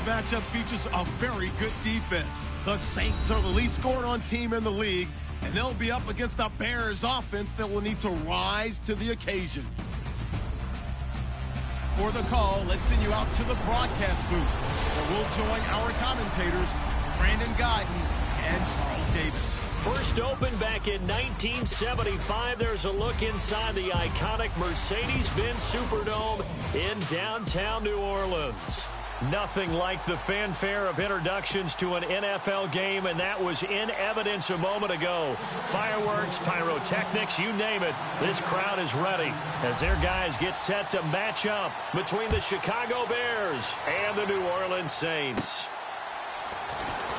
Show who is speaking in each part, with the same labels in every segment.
Speaker 1: matchup features a very good defense. The Saints are the least scored on team in the league, and they'll be up against a Bears offense that will need to rise to the occasion. For the call, let's send you out to the broadcast booth, where we'll join our commentators, Brandon Guyton and Charles Davis.
Speaker 2: First opened back in 1975. There's a look inside the iconic Mercedes-Benz Superdome in downtown New Orleans. Nothing like the fanfare of introductions to an NFL game, and that was in evidence a moment ago. Fireworks, pyrotechnics, you name it. This crowd is ready as their guys get set to match up between the Chicago Bears and the New Orleans Saints.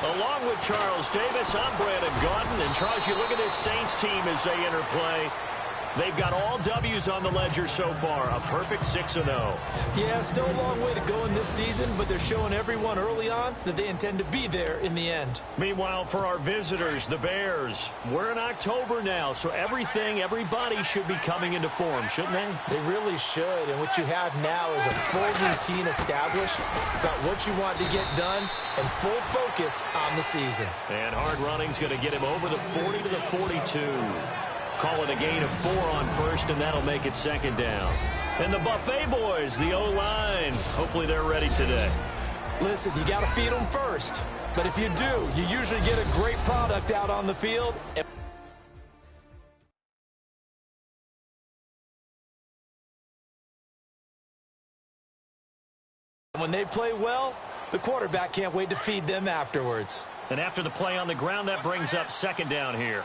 Speaker 2: Along with Charles Davis, I'm Brandon Guyton. And Charles, you look at this Saints team as they interplay. They've got all W's on the ledger so far, a perfect 6-0.
Speaker 3: Yeah, still a long way to go in this season, but they're showing everyone early on that they intend to be there in the end.
Speaker 2: Meanwhile, for our visitors, the Bears, we're in October now, so everybody should be coming into form, shouldn't they?
Speaker 3: They really should, and what you have now is a full routine established about what you want to get done and full focus on the season.
Speaker 2: And hard running's going to get him over the 40 to the 42. Call it a gain of 4 on first, and that'll make it second down. And the Buffet boys, the O-line, hopefully they're ready today.
Speaker 3: Listen, you got to feed them first. But if you do, you usually get a great product out on the field. And when they play well, the quarterback can't wait to feed them afterwards.
Speaker 2: And after the play on the ground, that brings up second down here.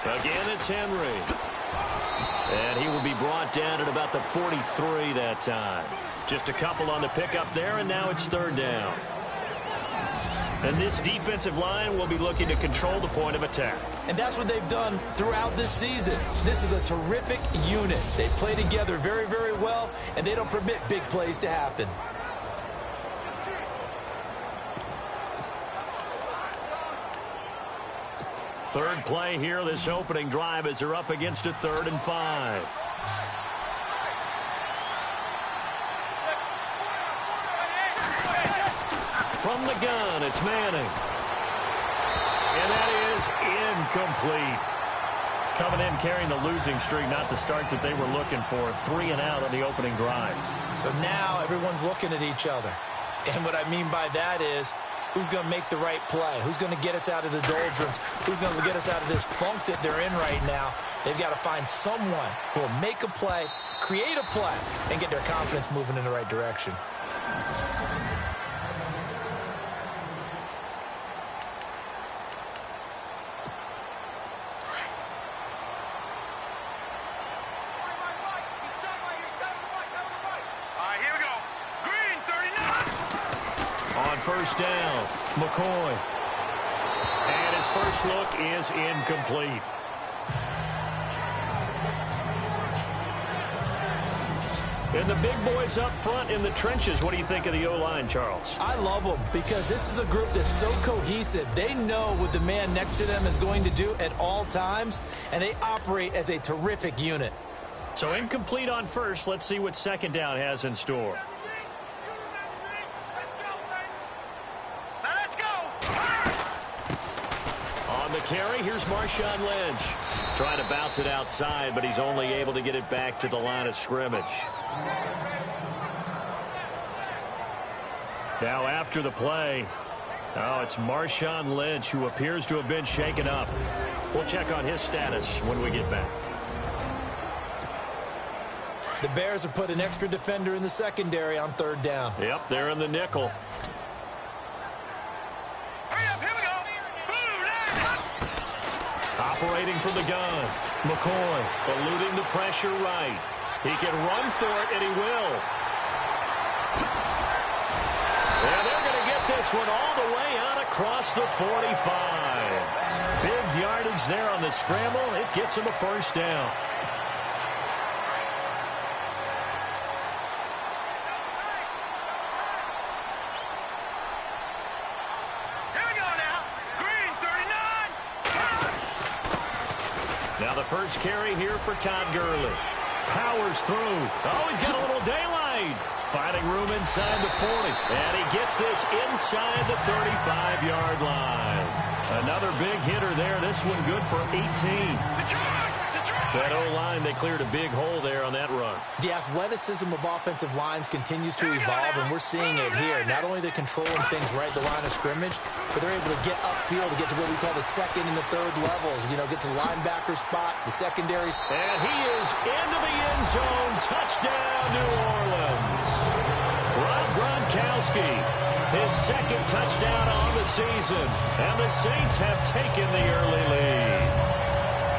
Speaker 2: Again, it's Henry. And he will be brought down at about the 43 that time. Just a couple on the pickup there, and now it's third down. And this defensive line will be looking to control the point of attack.
Speaker 3: And that's what they've done throughout this season. This is a terrific unit. They play together very, very well, and they don't permit big plays to happen.
Speaker 2: Third play here, this opening drive, as they're up against a 3rd and 5. From the gun, it's Manning. And that is incomplete. Coming in carrying the losing streak, not the start that they were looking for. 3 and out on the opening drive.
Speaker 3: So now everyone's looking at each other. And what I mean by that is, who's going to make the right play? Who's going to get us out of the doldrums? Who's going to get us out of this funk that they're in right now? They've got to find someone who will make a play, create a play, and get their confidence moving in the right direction.
Speaker 2: First down, McCoy. And his first look is incomplete. And the big boys up front in the trenches. What do you think of the O-line, Charles?
Speaker 3: I love them because this is a group that's so cohesive. They know what the man next to them is going to do at all times, and they operate as a terrific unit.
Speaker 2: So incomplete on first. Let's see what second down has in store. Carry. Here's Marshawn Lynch. Trying to bounce it outside, but he's only able to get it back to the line of scrimmage. Now after the play, it's Marshawn Lynch who appears to have been shaken up. We'll check on his status when we get back.
Speaker 3: The Bears have put an extra defender in the secondary on third down.
Speaker 2: Yep, they're in the nickel. Operating from the gun, McCoy eluding the pressure right. He can run for it, and he will. And they're going to get this one all the way out across the 45. Big yardage there on the scramble. It gets him a first down. Now the first carry here for Todd Gurley. Powers through. Oh, he's got a little daylight. Finding room inside the 40. And he gets this inside the 35-yard line. Another big hitter there. This one good for 18. That O-line, they cleared a big hole there on that run.
Speaker 3: The athleticism of offensive lines continues to evolve, and we're seeing it here. Not only they're controlling things right at the line of scrimmage, but they're able to get upfield to get to what we call the second and the third levels. You know, get to the linebacker spot, the secondaries.
Speaker 2: And he is into the end zone. Touchdown, New Orleans. Rob Gronkowski, his second touchdown on the season. And the Saints have taken the early lead.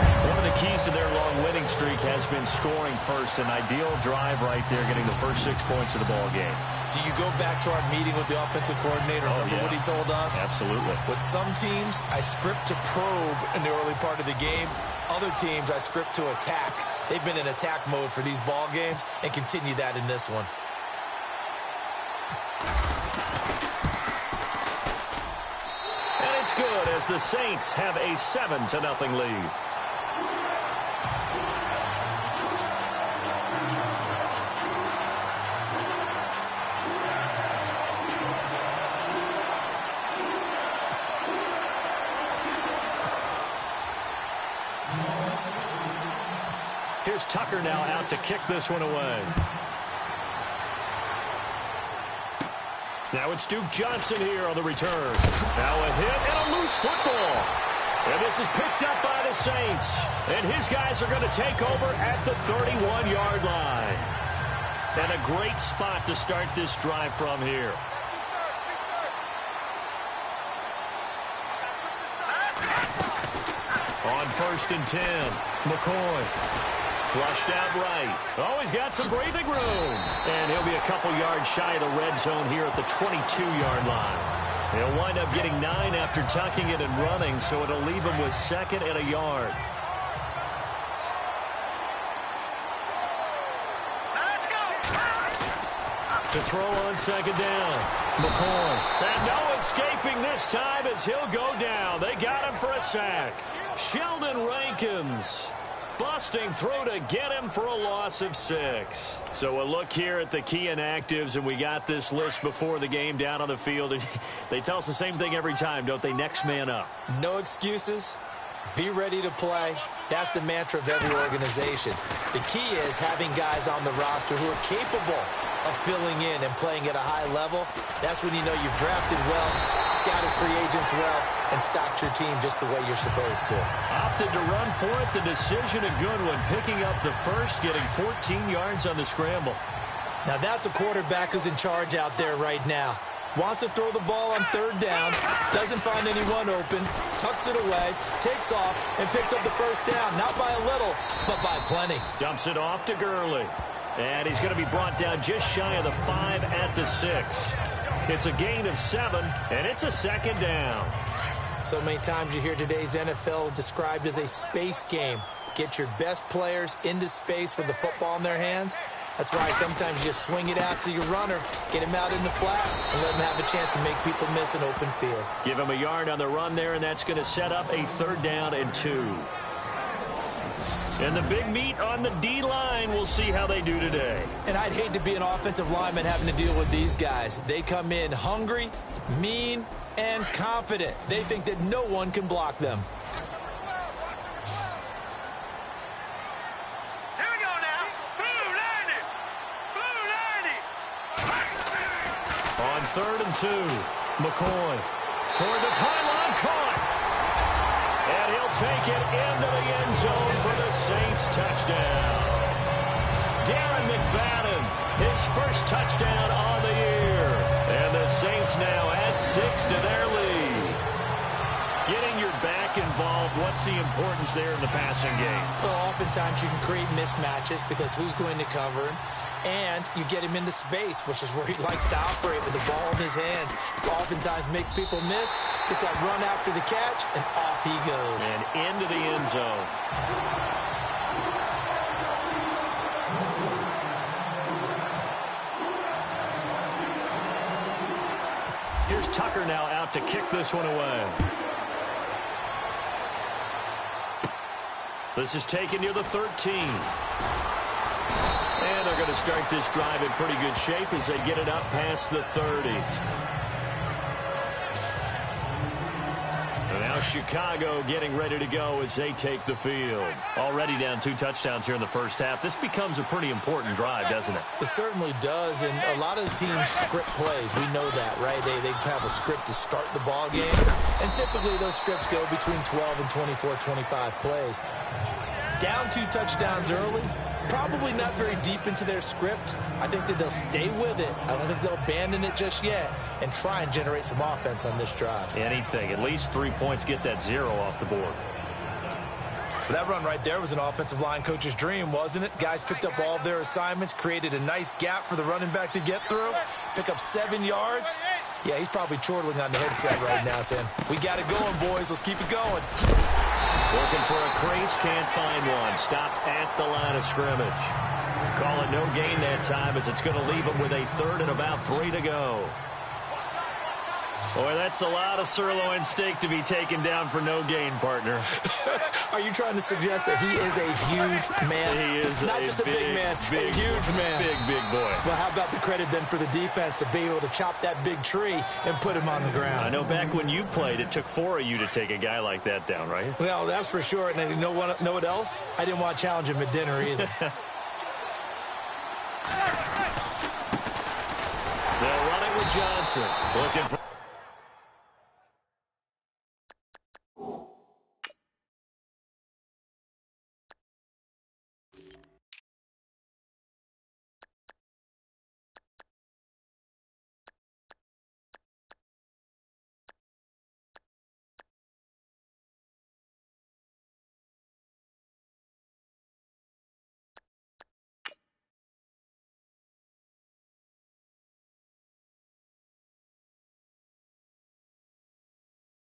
Speaker 2: One of the keys to their long winning streak has been scoring first. An ideal drive right there, getting the first 6 points of the ball game.
Speaker 3: Do you go back to our meeting with the offensive coordinator? Remember what he told us?
Speaker 2: Absolutely.
Speaker 3: With some teams, I script to probe in the early part of the game. Other teams, I script to attack. They've been in attack mode for these ball games and continue that in this one.
Speaker 2: And it's good as the Saints have a 7-0 lead. Here's Tucker now out to kick this one away. Now it's Duke Johnson here on the return. Now a hit and a loose football. And this is picked up by the Saints. And his guys are going to take over at the 31-yard line. And a great spot to start this drive from here. On 1st and 10, McCoy. Flushed out right. Oh, he's got some breathing room. And he'll be a couple yards shy of the red zone here at the 22-yard line. He'll wind up getting 9 after tucking it and running, so it'll leave him with 2nd and a yard.
Speaker 4: Let's go.
Speaker 2: To throw on 2nd down. McCoy. And no escaping this time as he'll go down. They got him for a sack. Sheldon Rankins. Busting through to get him for a loss of 6. So a look here at the key inactives, and we got this list before the game down on the field. They tell us the same thing every time, don't they? Next man up.
Speaker 3: No excuses. Be ready to play. That's the mantra of every organization. The key is having guys on the roster who are capable of filling in and playing at a high level. That's when you know you've drafted well, scouted free agents well, and stocked your team just the way you're supposed to.
Speaker 2: Opted to run for it. The decision a good one. Picking up the first, getting 14 yards on the scramble.
Speaker 3: Now that's a quarterback who's in charge out there right now. Wants to throw the ball on 3rd down, doesn't find anyone open, tucks it away, takes off, and picks up the 1st down. Not by a little, but by plenty.
Speaker 2: Dumps it off to Gurley. And he's going to be brought down just shy of the 5 at the 6. It's a gain of 7, and it's a 2nd down.
Speaker 3: So many times you hear today's NFL described as a space game. Get your best players into space with the football in their hands. That's why sometimes you just swing it out to your runner, get him out in the flat, and let him have a chance to make people miss an open field.
Speaker 2: Give him a yard on the run there, and that's going to set up a 3rd down and 2. And the big meat on the D-line, we'll see how they do today.
Speaker 3: And I'd hate to be an offensive lineman having to deal with these guys. They come in hungry, mean, and confident. They think that no one can block them.
Speaker 4: Here we go now. Blue 90. Blue 90.
Speaker 2: On 3rd and 2, McCoy toward the pylon, caught. And he'll take it into the end zone for the Saints touchdown. Darren McFadden, his first touchdown on the year. And the Saints now add 6 to their lead. Getting your back involved, what's the importance there in the passing game?
Speaker 3: Well, oftentimes you can create mismatches because who's going to cover him? And you get him into space, which is where he likes to operate with the ball in his hands. Oftentimes makes people miss, gets that run after the catch, and off he goes.
Speaker 2: And into the end zone. Here's Tucker now out to kick this one away. This is taken near the 13. to start this drive in pretty good shape as they get it up past the 30. And now Chicago getting ready to go as they take the field. Already down 2 touchdowns here in the first half. This becomes a pretty important drive, doesn't it?
Speaker 3: It certainly does, and a lot of the teams script plays. We know that, right? They have a script to start the ball game, and typically those scripts go between 12 and 24, 25 plays. Down 2 touchdowns early, probably not very deep into their script. I think that they'll stay with it. I don't think they'll abandon it just yet and try and generate some offense on this drive.
Speaker 2: Anything. At least 3 points, get that 0 off the board.
Speaker 3: That run right there was an offensive line coach's dream, wasn't it? Guys picked up all of their assignments, created a nice gap for the running back to get through, pick up 7 yards. Yeah, he's probably chortling on the headset right now saying, we got it going, boys. Let's keep it going.
Speaker 2: Looking for a crease, can't find one. Stopped at the line of scrimmage. Call it no gain that time as it's going to leave him with a 3rd and about 3 to go. Boy, that's a lot of sirloin steak to be taken down for no gain, partner.
Speaker 3: Are you trying to suggest that he is a huge man?
Speaker 2: He is
Speaker 3: not just a big man, a huge man.
Speaker 2: Big boy.
Speaker 3: Well, how about the credit then for the defense to be able to chop that big tree and put him on the ground?
Speaker 2: I know back when you played, it took 4 of you to take a guy like that down, right?
Speaker 3: Well, that's for sure. And you know what else? I didn't want to challenge him at dinner either.
Speaker 2: They'll run it with Johnson. Looking for...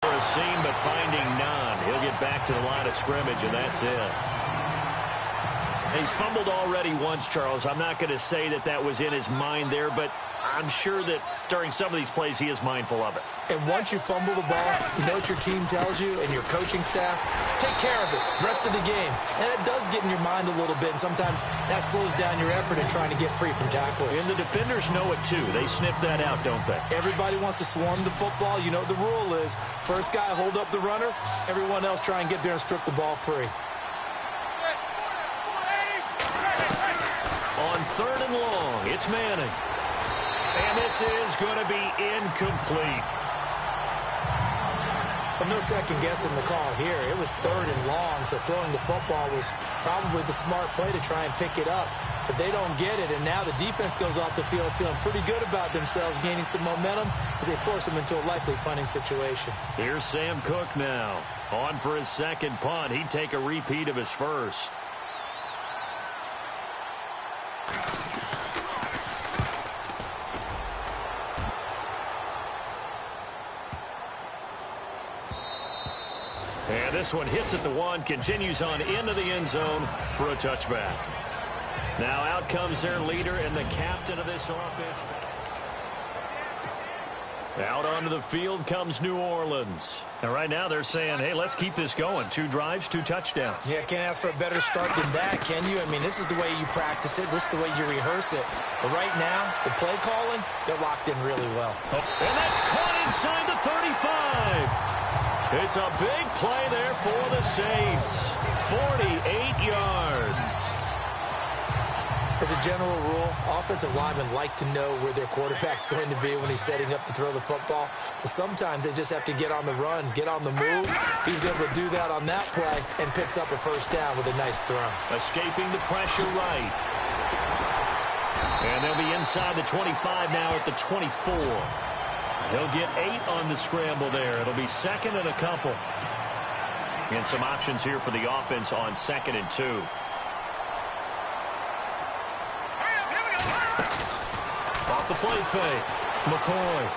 Speaker 2: a seam, but finding none. He'll get back to the line of scrimmage, and that's it. He's fumbled already once, Charles. I'm not going to say that that was in his mind there, but I'm sure that during some of these plays he is mindful of it.
Speaker 3: And once you fumble the ball, you know what your team tells you and your coaching staff? Take care of it rest of the game. And it does get in your mind a little bit, and sometimes that slows down your effort in trying to get free from tacklers.
Speaker 2: And the defenders know it too. They sniff that out, don't they?
Speaker 3: Everybody wants to swarm the football. You know what the rule is. First guy hold up the runner. Everyone else try and get there and strip the ball free.
Speaker 2: On 3rd and long, it's Manning. And this is going to be incomplete.
Speaker 3: But no second guessing the call here. It was 3rd and long, so throwing the football was probably the smart play to try and pick it up. But they don't get it, and now the defense goes off the field feeling pretty good about themselves, gaining some momentum as they force them into a likely punting situation.
Speaker 2: Here's Sam Cook now. On for his 2nd punt. He'd take a repeat of his first. And this one hits at the 1, continues on into the end zone for a touchback. Now out comes their leader and the captain of this offense. Out onto the field comes New Orleans. And right now they're saying, hey, let's keep this going. 2 drives, 2 touchdowns.
Speaker 3: Yeah, can't ask for a better start than that, can you? I mean, this is the way you practice it. This is the way you rehearse it. But right now, the play calling, they're locked in really well.
Speaker 2: Oh, and that's caught inside the 35. It's a big play there for the Saints. 48 yards.
Speaker 3: As a general rule, offensive linemen like to know where their quarterback's going to be when he's setting up to throw the football. But sometimes they just have to get on the run, get on the move. He's able to do that on that play and picks up a first down with a nice throw.
Speaker 2: Escaping the pressure right. And they'll be inside the 25 now at the 24. He'll get 8 on the scramble there. It'll be 2nd and a couple. And some options here for the offense on 2nd and 2. Off the play fake. McCoy.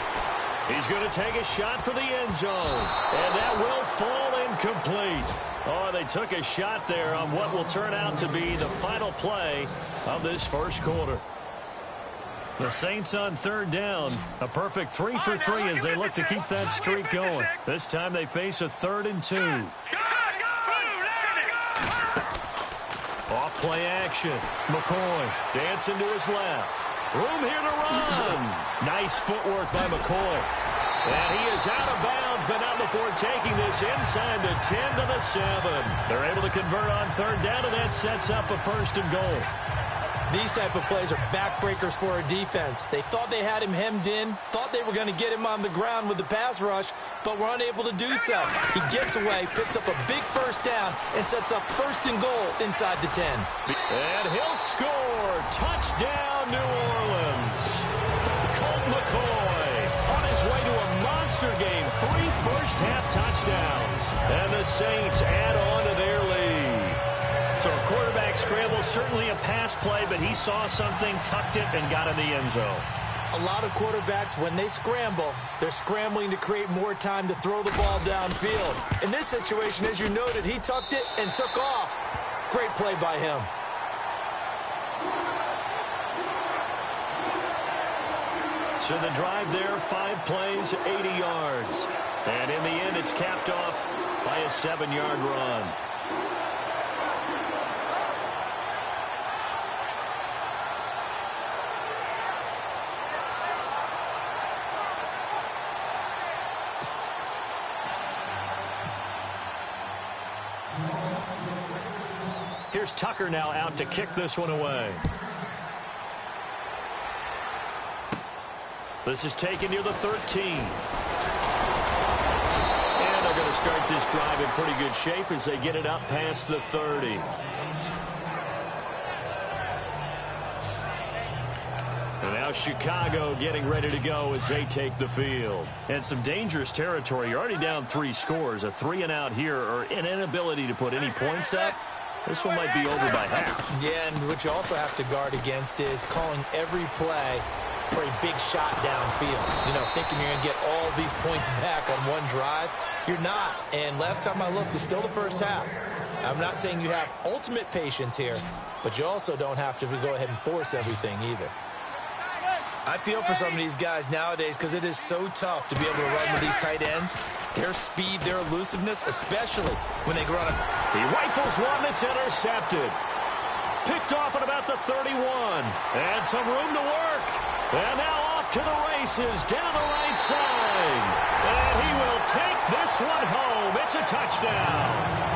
Speaker 2: He's going to take a shot for the end zone. And that will fall incomplete. Oh, they took a shot there on what will turn out to be the final play of this first quarter. The Saints on 3rd down. A perfect 3 for 3 as they look to keep that streak going. This time they face a 3rd and 2. Off play action. McCoy dancing to his left. Room here to run. Nice footwork by McCoy. And he is out of bounds, but not before taking this inside the 10 to the 7. They're able to convert on third down, and that sets up a 1st and goal.
Speaker 3: These type of plays are backbreakers for a defense. They thought they had him hemmed in, thought they were going to get him on the ground with the pass rush, but were unable to do so. He gets away, picks up a big 1st down, and sets up 1st and goal inside the 10.
Speaker 2: And he'll score. Touchdown, New Orleans. Colt McCoy on his way to a monster game. 3 first-half touchdowns. And the Saints add on to their lead. So a quarterback scramble, certainly a pass play, but he saw something, tucked it, and got in the end zone.
Speaker 3: A lot of quarterbacks, when they scramble, they're scrambling to create more time to throw the ball downfield. In this situation, as you noted, he tucked it and took off. Great play by him.
Speaker 2: So the drive there, 5 plays, 80 yards. And in the end, it's capped off by a 7-yard run. Here's Tucker now out to kick this one away. This is taken near the 13. And they're going to start this drive in pretty good shape as they get it up past the 30. And now Chicago getting ready to go as they take the field. And some dangerous territory. You're already down 3 scores. A 3-and-out here, or an inability to put any points up. This one might be over by half.
Speaker 3: Yeah, and what you also have to guard against is calling every play for a big shot downfield. You know, thinking you're going to get all these points back on one drive. You're not. And last time I looked, it's still the first half. I'm not saying you have ultimate patience here, but you also don't have to go ahead and force everything either. I feel for some of these guys nowadays because it is so tough to be able to run with these tight ends. Their speed, their elusiveness, especially when they run.
Speaker 2: He rifles one that's intercepted. Picked off at about the 31. And some room to work. And now off to the races down the right side. And he will take this one home. It's a touchdown.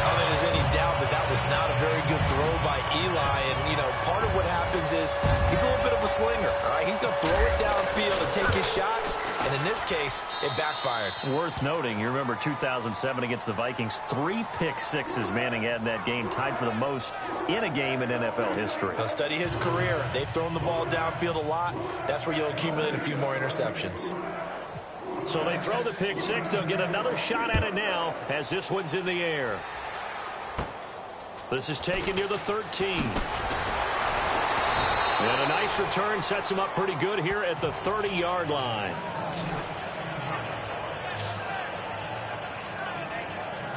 Speaker 3: I don't think there's any doubt that that was not a very good throw by Eli. And, you know, part of what happens is he's a little bit of a slinger. All right? He's going to throw it downfield and take his shots. And in this case, it backfired.
Speaker 2: Worth noting, you remember 2007 against the Vikings, 3 pick-sixes Manning had in that game, tied for the most in a game in NFL history.
Speaker 3: Now study his career. They've thrown the ball downfield a lot. That's where you'll accumulate a few more interceptions.
Speaker 2: So they throw the pick-six. They'll get another shot at it now as this one's in the air. This is taken near the 13. And a nice return sets him up pretty good here at the 30-yard line.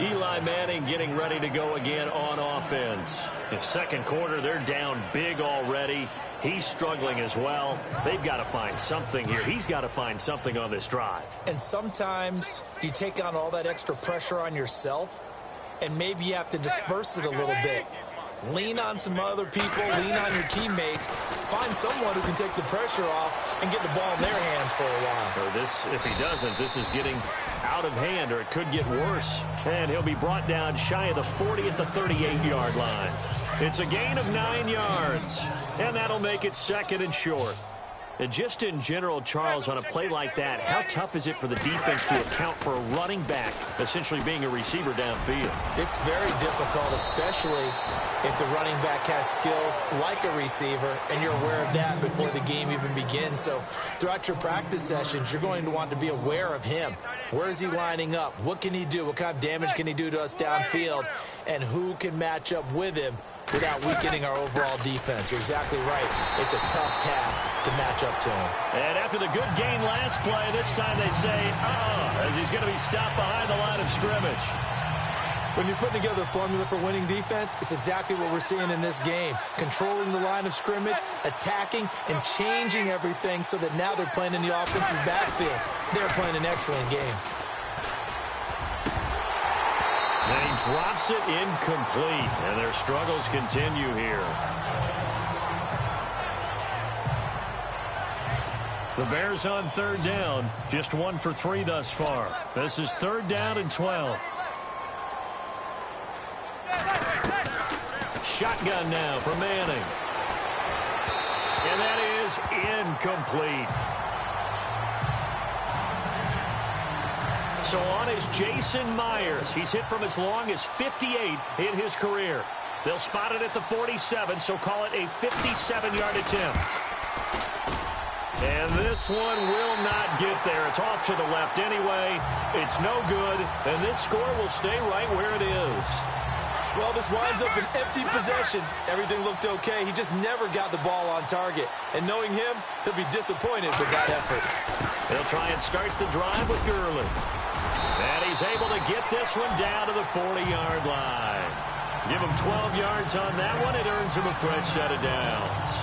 Speaker 2: Eli Manning getting ready to go again on offense. In second quarter, they're down big already. He's struggling as well. They've got to find something here. He's got to find something on this drive.
Speaker 3: And sometimes you take on all that extra pressure on yourself, and maybe you have to disperse it a little bit. Lean on some other people, lean on your teammates, find someone who can take the pressure off and get the ball in their hands for a while.
Speaker 2: Or this, if he doesn't, this is getting out of hand, or it could get worse. And he'll be brought down shy of the 40 at the 38-yard line. It's a gain of 9 yards, and that'll make it second and short. And just in general, Charles, on a play like that, how tough is it for the defense to account for a running back essentially being a receiver downfield?
Speaker 3: It's very difficult, especially if the running back has skills like a receiver, and you're aware of that before the game even begins. So throughout your practice sessions, you're going to want to be aware of him. Where is he lining up? What can he do? What kind of damage can he do to us downfield? And who can match up with him without weakening our overall defense? You're exactly right. It's a tough task to match up to him.
Speaker 2: And after the good gain last play, this time they say, as he's going to be stopped behind the line of scrimmage.
Speaker 3: When you're putting together a formula for winning defense, it's exactly what we're seeing in this game. Controlling the line of scrimmage, attacking, and changing everything so that now they're playing in the offense's backfield. They're playing an excellent game.
Speaker 2: And he drops it incomplete, and their struggles continue here. The Bears on third down, just 1 for 3 thus far. This is 3rd down and 12. Shotgun now for Manning. And that is incomplete. So on is Jason Myers. He's hit from as long as 58 in his career. They'll spot it at the 47, so call it a 57-yard attempt. And this one will not get there. It's off to the left anyway. It's no good, and this score will stay right where it is.
Speaker 3: Well, this winds up an empty possession. Everything looked okay. He just never got the ball on target. And knowing him, he'll be disappointed with that effort.
Speaker 2: They'll try and start the drive with Gurley. And he's able to get this one down to the 40-yard line. Give him 12 yards on that one. It earns him a fresh set of downs.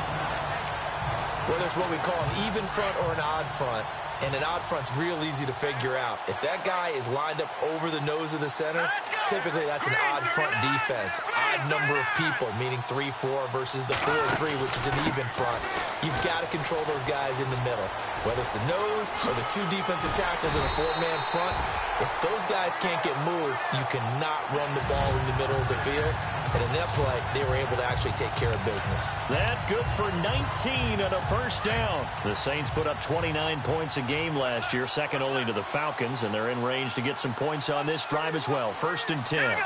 Speaker 3: Whether it's what we call an even front or an odd front, and an odd front's real easy to figure out. If that guy is lined up over the nose of the center, typically that's an odd front defense. Odd number of people, meaning 3-4 versus the 4-3, which is an even front. You've got to control those guys in the middle. Whether it's the nose or the 2 defensive tackles in a 4-man front, if those guys can't get moved, you cannot run the ball in the middle of the field. And in that play, they were able to actually take care of business.
Speaker 2: That good for 19 on a first down. The Saints put up 29 points a game last year, second only to the Falcons, and they're in range to get some points on this drive as well. 1st and 10.
Speaker 4: Green,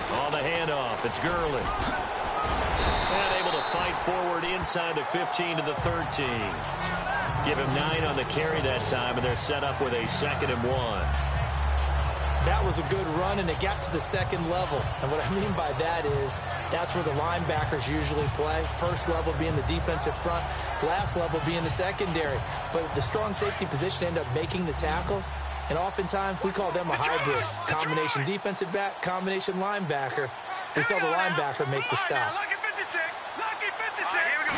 Speaker 4: 39.
Speaker 2: On the handoff, it's Gurley. And able to fight forward inside the 15 to the 13. Give him 9 on the carry that time, and they're set up with a 2nd and 1.
Speaker 3: That was a good run, and it got to the 2nd level. And what I mean by that is that's where the linebackers usually play. First level being the defensive front, last level being the secondary. But the strong safety position ended up making the tackle, and oftentimes we call them a hybrid. Combination defensive back, combination linebacker. We saw the linebacker make the stop.
Speaker 4: Lucky 56. Lucky 56. Here we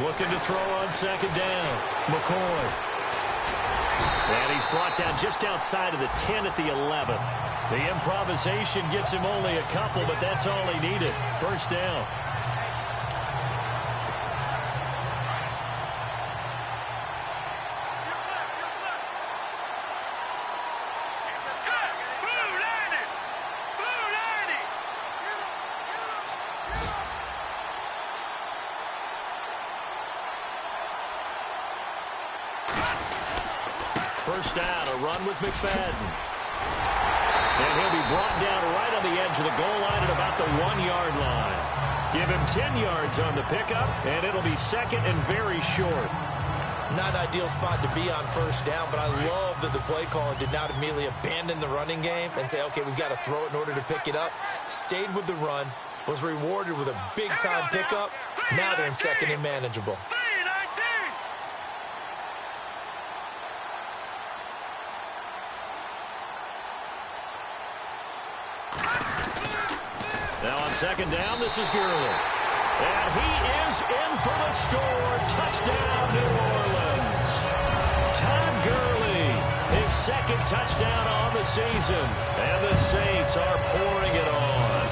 Speaker 4: go.
Speaker 2: Looking to throw on 2nd down. McCoy. And he's brought down just outside of the 10 at the 11. The improvisation gets him only a couple, but that's all he needed. 1st down.
Speaker 4: Blue lining. Blue lining.
Speaker 2: First down, a run with McFadden. And he'll be brought down right on the edge of the goal line at about the 1-yard line. Give him 10 yards on the pickup, and it'll be 2nd and very short.
Speaker 3: Not an ideal spot to be on 1st down, but I love that the play caller did not immediately abandon the running game and say, okay, we've got to throw it in order to pick it up. Stayed with the run, was rewarded with a big-time pickup. Now they're in 2nd and manageable.
Speaker 2: Now on 2nd down, this is Gurley. And he is in for the score. Touchdown, New Orleans. Todd Gurley, his 2nd touchdown on the season. And the Saints are pouring it on.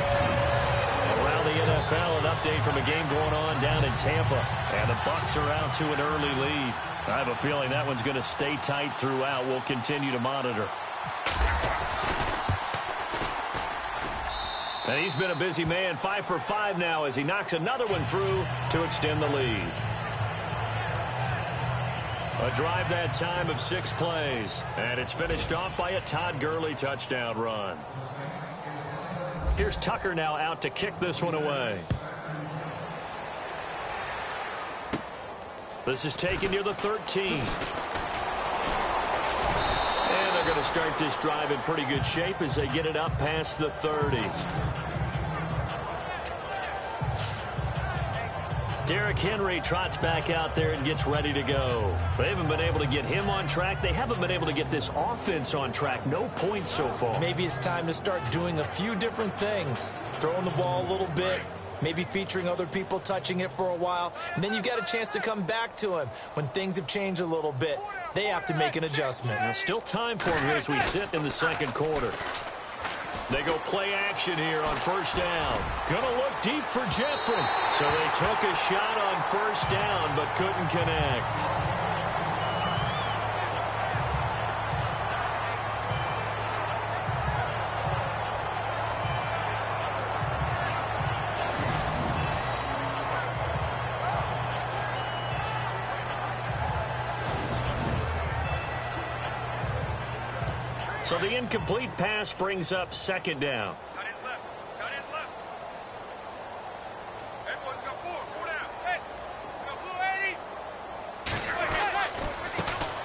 Speaker 2: Around the NFL, an update from a game going on down in Tampa. And the Bucs are out to an early lead. I have a feeling that one's going to stay tight throughout. We'll continue to monitor. And he's been a busy man, 5 for 5 now as he knocks another one through to extend the lead. A drive that time of 6 plays, and it's finished off by a Todd Gurley touchdown run. Here's Tucker now out to kick this one away. This is taken near the 13. And they're going to start this drive in pretty good shape as they get it up past the 30. Derrick Henry trots back out there and gets ready to go. They haven't been able to get him on track. They haven't been able to get this offense on track. No points so far.
Speaker 3: Maybe it's time to start doing a few different things. Throwing the ball a little bit, maybe featuring other people touching it for a while, and then you've got a chance to come back to him when things have changed a little bit. They have to make an adjustment.
Speaker 2: Now, still time for him here as we sit in the second quarter. They go play action here on first down. Gonna look deep for Jeffrey. So they took a shot on first down but couldn't connect. So the incomplete pass brings up second down.
Speaker 4: Cut in left. Cut in left. Everyone's got four down. Hey,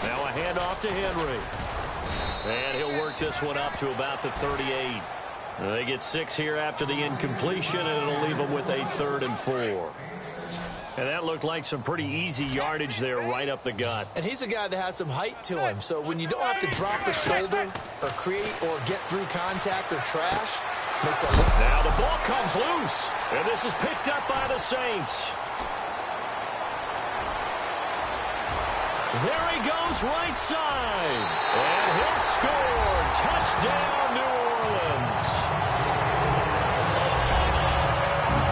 Speaker 2: Now a handoff to Henry. And he'll work this one up to about the 38. They get 6 here after the incompletion, and it'll leave them with a 3rd and 4. And that looked like some pretty easy yardage there right up the gut.
Speaker 3: And he's a guy that has some height to him. So when you don't have to drop a shoulder or create or get through contact or trash, makes it look.
Speaker 2: Now the ball comes loose. And this is picked up by the Saints. There he goes right side. And he'll score. Touchdown, New Orleans.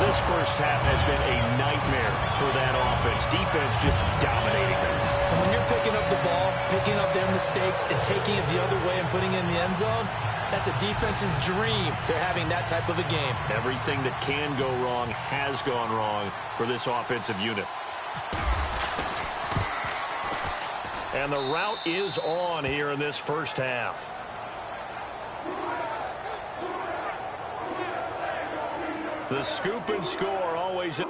Speaker 2: This first half has been a nightmare for that offense. Defense just dominating them.
Speaker 3: And when you're picking up the ball, picking up their mistakes, and taking it the other way and putting it in the end zone, that's a defense's dream. They're having that type of a game.
Speaker 2: Everything that can go wrong has gone wrong for this offensive unit. And the route is on here in this first half. The scoop and score always.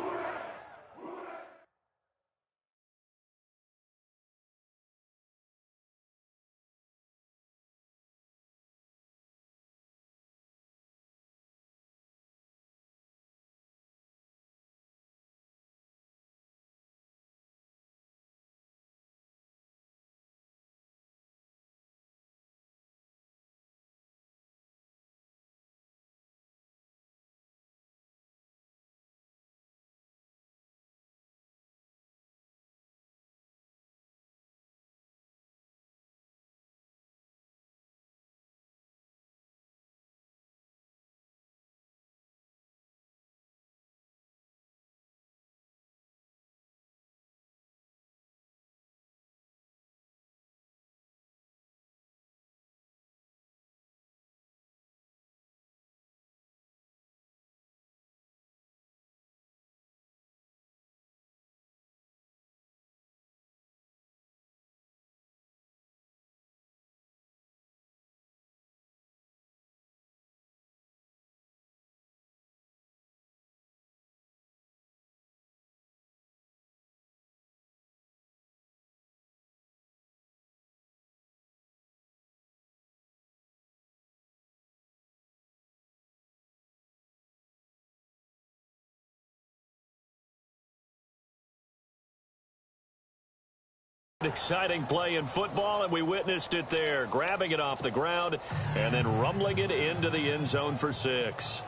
Speaker 2: Exciting play in football, and we witnessed it there. Grabbing it off the ground and then rumbling it into the end zone for 6.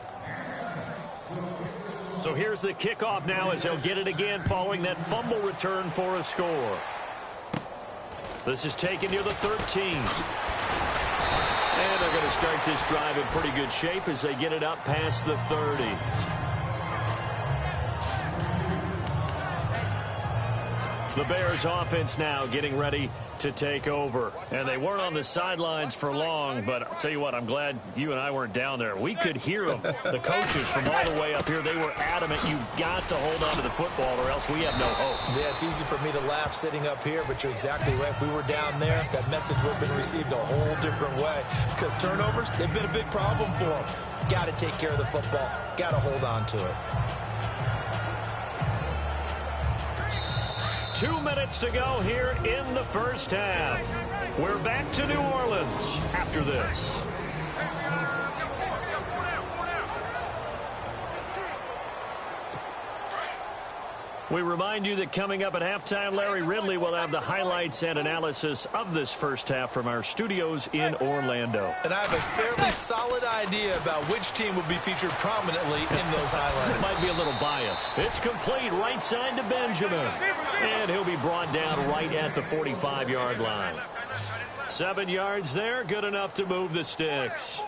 Speaker 2: So here's the kickoff now as they'll get it again following that fumble return for a score. This is taken near the 13. And they're going to start this drive in pretty good shape as they get it up past the 30. The Bears offense now getting ready to take over. And they weren't on the sidelines for long, but I'll tell you what, I'm glad you and I weren't down there. We could hear them, the coaches from all the way up here. They were adamant, you've got to hold on to the football or else we have no hope.
Speaker 3: Yeah, it's easy for me to laugh sitting up here, but you're exactly right. If we were down there, that message would have been received a whole different way. Because turnovers, they've been a big problem for them. Got to take care of the football. Got to hold on to it.
Speaker 2: 2 minutes to go here in the first half. We're back to New Orleans after this. We remind you that coming up at halftime, Larry Ridley will have the highlights and analysis of this first half from our studios in Orlando.
Speaker 3: And I have a fairly solid idea about which team will be featured prominently in those highlights.
Speaker 2: Might be a little bias. It's complete right side to Benjamin. And he'll be brought down right at the 45-yard line. 7 yards there, good enough to move the sticks.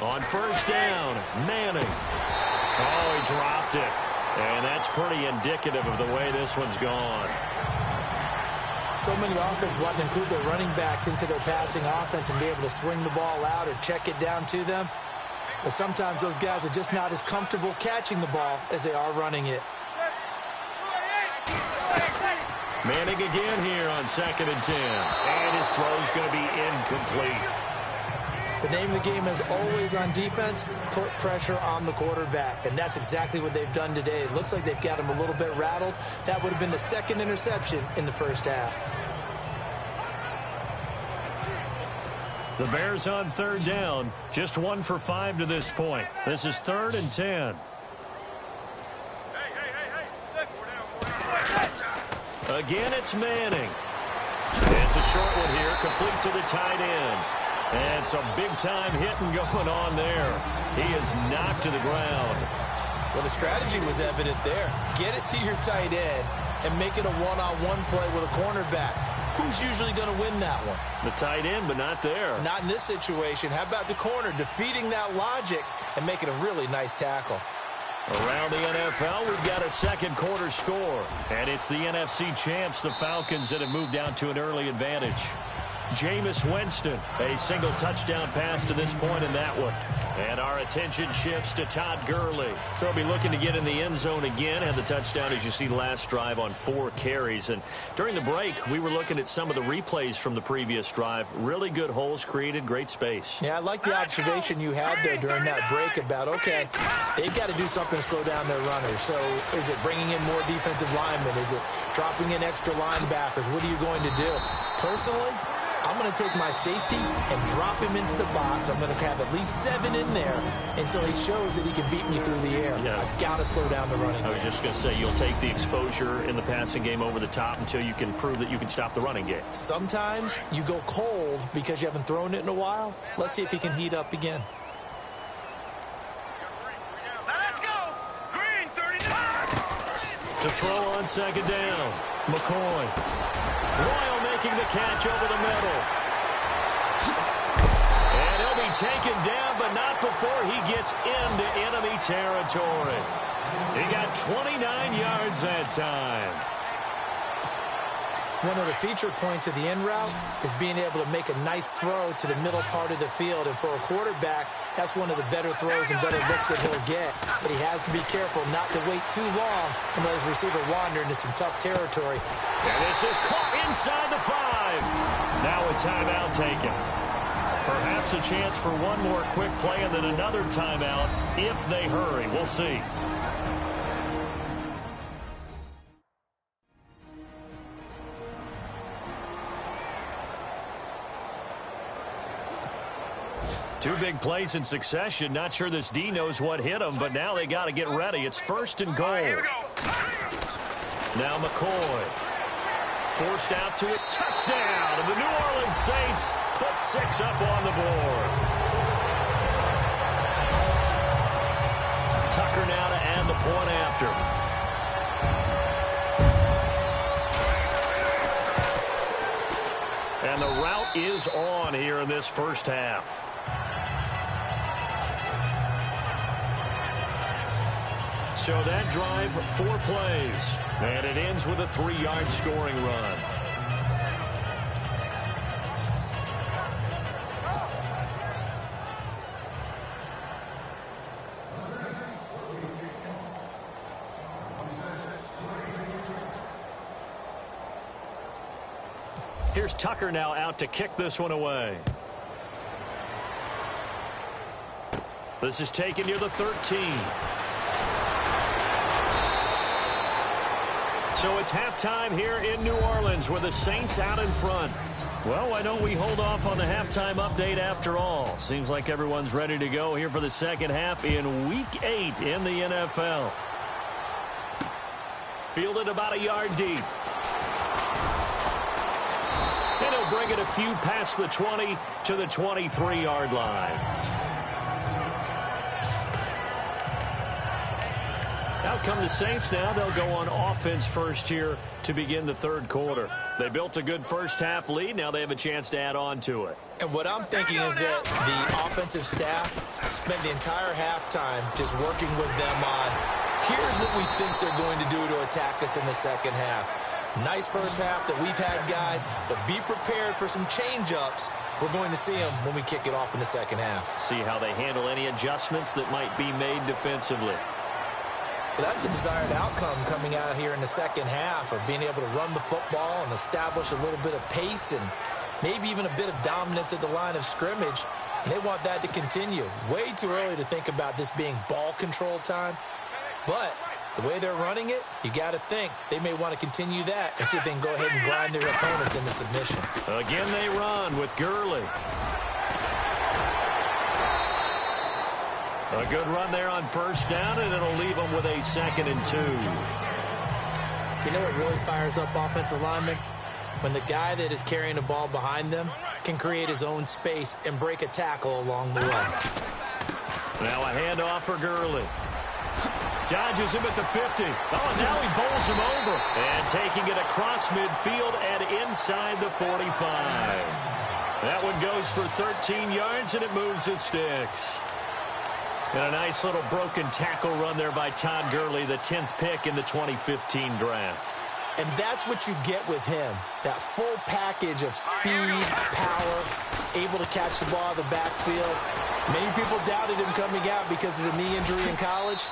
Speaker 2: On first down, Manning. Oh, he dropped it. And that's pretty indicative of the way this one's gone.
Speaker 3: So many offenses want to include their running backs into their passing offense and be able to swing the ball out or check it down to them. But sometimes those guys are just not as comfortable catching the ball as they are running it.
Speaker 2: Manning again here on 2nd and 10. And his throw's going to be incomplete.
Speaker 3: The name of the game is always on defense, put pressure on the quarterback. And that's exactly what they've done today. It looks like they've got him a little bit rattled. That would have been the second interception in the first half.
Speaker 2: The Bears on 3rd down. Just 1 for 5 to this point. This is 3rd and 10. Again, it's Manning. It's a short one here, complete to the tight end. And some big-time hitting going on there. He is knocked to the ground.
Speaker 3: Well, the strategy was evident there. Get it to your tight end and make it a one-on-one play with a cornerback. Who's usually going to win that one?
Speaker 2: The tight end, but not there.
Speaker 3: Not in this situation. How about the corner defeating that logic and making a really nice tackle?
Speaker 2: Around the NFL, we've got a second quarter score. And it's the NFC champs, the Falcons, that have moved down to an early advantage. Jameis Winston, a single touchdown pass to this point in that one. And our attention shifts to Todd Gurley. They'll be looking to get in the end zone again. Had the touchdown, as you see, last drive on 4 carries. And during the break, we were looking at some of the replays from the previous drive. Really good holes created, great space.
Speaker 3: Yeah, I like the observation you had there during that break about, okay, they've got to do something to slow down their runners. So is it bringing in more defensive linemen? Is it dropping in extra linebackers? What are you going to do? Personally, I'm going to take my safety and drop him into the box. I'm going to have at least 7 in there until he shows that he can beat me through the air.
Speaker 2: Yeah.
Speaker 3: I've got to slow down the running game.
Speaker 2: I was just going to say, you'll take the exposure in the passing game over the top until you can prove that you can stop the running game.
Speaker 3: Sometimes you go cold because you haven't thrown it in a while. Let's see if he can heat up again.
Speaker 4: Let's go. Green, 39.
Speaker 2: To throw on 2nd down, McCoy. Royal making the catch over the middle. And he'll be taken down, but not before he gets into enemy territory. He got 29 yards that time.
Speaker 3: One of the feature points of the in route is being able to make a nice throw to the middle part of the field. And for a quarterback, that's one of the better throws and better looks that he'll get. But he has to be careful not to wait too long and let his receiver wander into some tough territory.
Speaker 2: And this is caught inside the 5. Now a timeout taken. Perhaps a chance for one more quick play and then another timeout if they hurry. We'll see. Two big plays in succession. Not sure this D knows what hit him, but now they got to get ready. It's 1st and goal. Now McCoy. Forced out to it. Touchdown. And the New Orleans Saints put 6 up on the board. Tucker now to add the point after. And the route is on here in this first half. So that drive, 4 plays. And it ends with a 3-yard scoring run. Here's Tucker now out to kick this one away. This is taken near the 13. So it's halftime here in New Orleans with the Saints out in front. Well, why don't we hold off on the halftime update after all? Seems like everyone's ready to go here for the second half in Week 8 in the NFL. fielded about a yard deep. And he'll bring it a few past the 20 to the 23-yard line. Out come the Saints now. They'll go on offense first here to begin the third quarter. They built a good first-half lead. Now they have a chance to add on to it.
Speaker 3: And what I'm thinking is that the offensive staff spent the entire halftime just working with them on, here's what we think they're going to do to attack us in the second half. Nice first half that we've had, guys, but be prepared for some change-ups. We're going to see them when we kick it off in the second half.
Speaker 2: See how they handle any adjustments that might be made defensively.
Speaker 3: Well, that's the desired outcome coming out here in the second half of being able to run the football and establish a little bit of pace and maybe even a bit of dominance at the line of scrimmage. And they want that to continue. Way too early to think about this being ball control time. But the way they're running it, you got to think they may want to continue that and see if they can go ahead and grind their opponents into submission.
Speaker 2: Again, they run with Gurley. A good run there on first down, and it'll leave them with a 2nd and 2.
Speaker 3: You know what really fires up offensive linemen? When the guy that is carrying the ball behind them can create his own space and break a tackle along the way.
Speaker 2: Now a handoff for Gurley. Dodges him at the 50. Oh, now he bowls him over. And taking it across midfield and inside the 45. That one goes for 13 yards, and it moves the sticks. And a nice little broken tackle run there by Todd Gurley, the 10th pick in the 2015 draft.
Speaker 3: And that's what you get with him, that full package of speed, power, able to catch the ball in the backfield. Many people doubted him coming out because of the knee injury in college.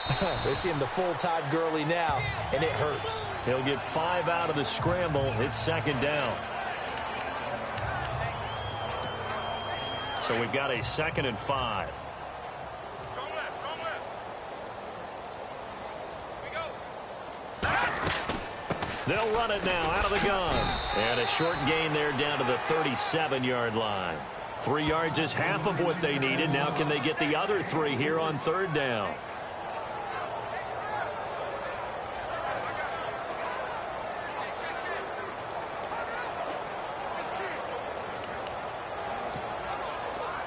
Speaker 3: They're seeing the full Todd Gurley now, and it hurts.
Speaker 2: He'll get 5 out of the scramble. It's 2nd down. So we've got a 2nd and 5. They'll run it now out of the gun. And a short gain there down to the 37-yard line. 3 yards is half of what they needed. Now can they get the other 3 here on 3rd down?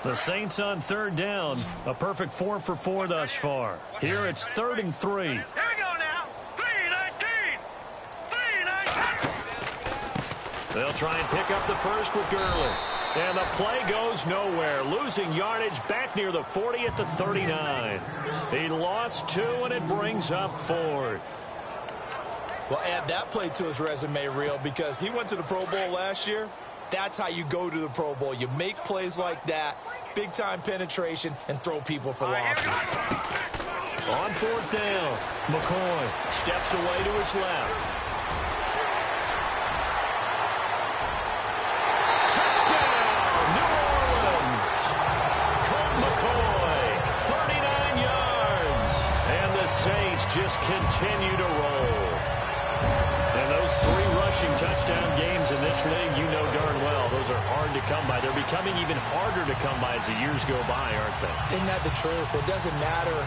Speaker 2: The Saints on 3rd down. A perfect 4 for 4 thus far. Here it's 3rd and 3.
Speaker 4: Here we go now. 3-19. 3-19.
Speaker 2: They'll try and pick up the first with Gurley. And the play goes nowhere. Losing yardage back near the 40 at the 39. He lost 2, and it brings up 4th.
Speaker 3: Well, add that play to his resume reel because he went to the Pro Bowl last year. That's how you go to the Pro Bowl. You make plays like that, big-time penetration, and throw people for losses.
Speaker 2: On 4th down, McCoy steps away to his left. Touchdown, New Orleans. Colt McCoy, 39 yards. And the Saints just continue to roll. And those 3 rushing touchdown games in this league, you know darn well, those are hard to come by. They're becoming even harder to come by as the years go by, aren't they?
Speaker 3: Isn't that the truth? It doesn't matter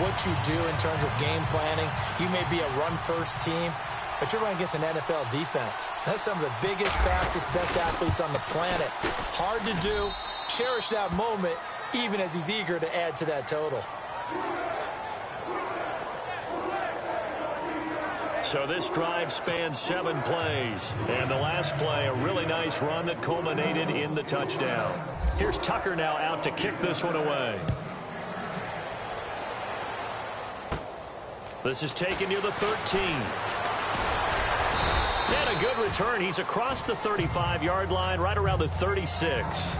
Speaker 3: what you do in terms of game planning. You may be a run-first team, but you're running against an NFL defense. That's some of the biggest, fastest, best athletes on the planet. Hard to do. Cherish that moment, even as he's eager to add to that total.
Speaker 2: So this drive spans 7 plays. And the last play, a really nice run that culminated in the touchdown. Here's Tucker now out to kick this one away. This is taken near the 13. And a good return. He's across the 35-yard line, right around the 36.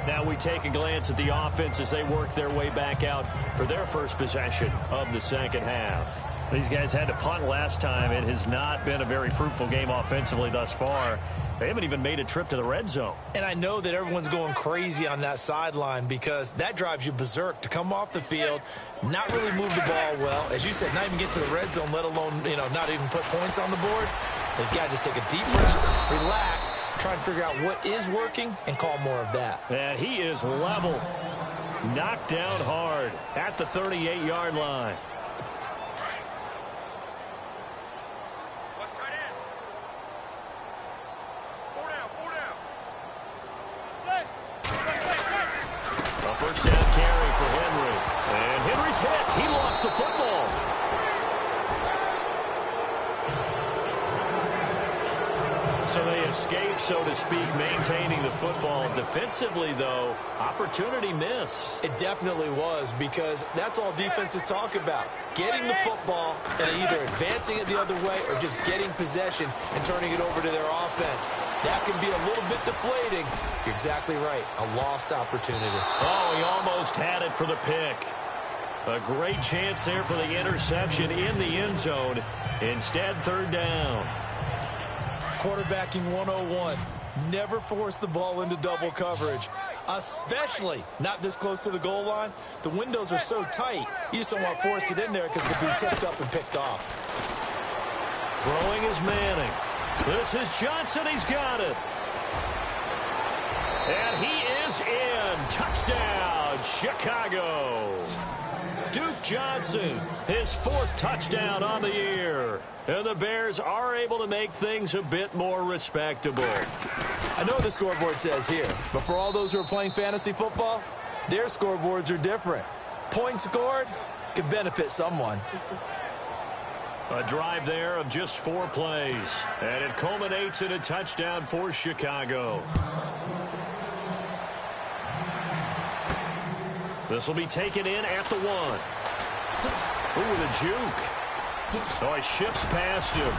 Speaker 2: Now we take a glance at the offense as they work their way back out for their first possession of the second half. These guys had to punt last time. It has not been a very fruitful game offensively thus far. They haven't even made a trip to the red zone.
Speaker 3: And I know that everyone's going crazy on that sideline because that drives you berserk to come off the field, not really move the ball well. As you said, not even get to the red zone, let alone, not even put points on the board. They've got to just take a deep breath, relax, try and figure out what is working and call more of that.
Speaker 2: And he is level. Knocked down hard at the 38-yard line. A first down carry for Henry. And Henry's hit. He lost the football. So they escape, so to speak, maintaining the football. Defensively, though, opportunity miss.
Speaker 3: It definitely was, because that's all defenses talk about. Getting the football and either advancing it the other way or just getting possession and turning it over to their offense. That can be a little bit deflating. You're exactly right. A lost opportunity.
Speaker 2: Oh, he almost had it for the pick. A great chance there for the interception in the end zone. Instead, third down.
Speaker 3: Quarterbacking 101. Never force the ball into double coverage, especially not this close to the goal line. The windows are so tight, you just don't want to force it in there because it could be tipped up and picked off.
Speaker 2: Throwing is Manning. This is Johnson. He's got it. And he is in. Touchdown, Chicago. Duke Johnson, his 4th touchdown on the year. And the Bears are able to make things a bit more respectable.
Speaker 3: I know the scoreboard says here, but for all those who are playing fantasy football, their scoreboards are different. Points scored could benefit someone.
Speaker 2: A drive there of just 4 plays. And it culminates in a touchdown for Chicago. This will be taken in at the 1. Ooh, the juke. Oh, he shifts past him.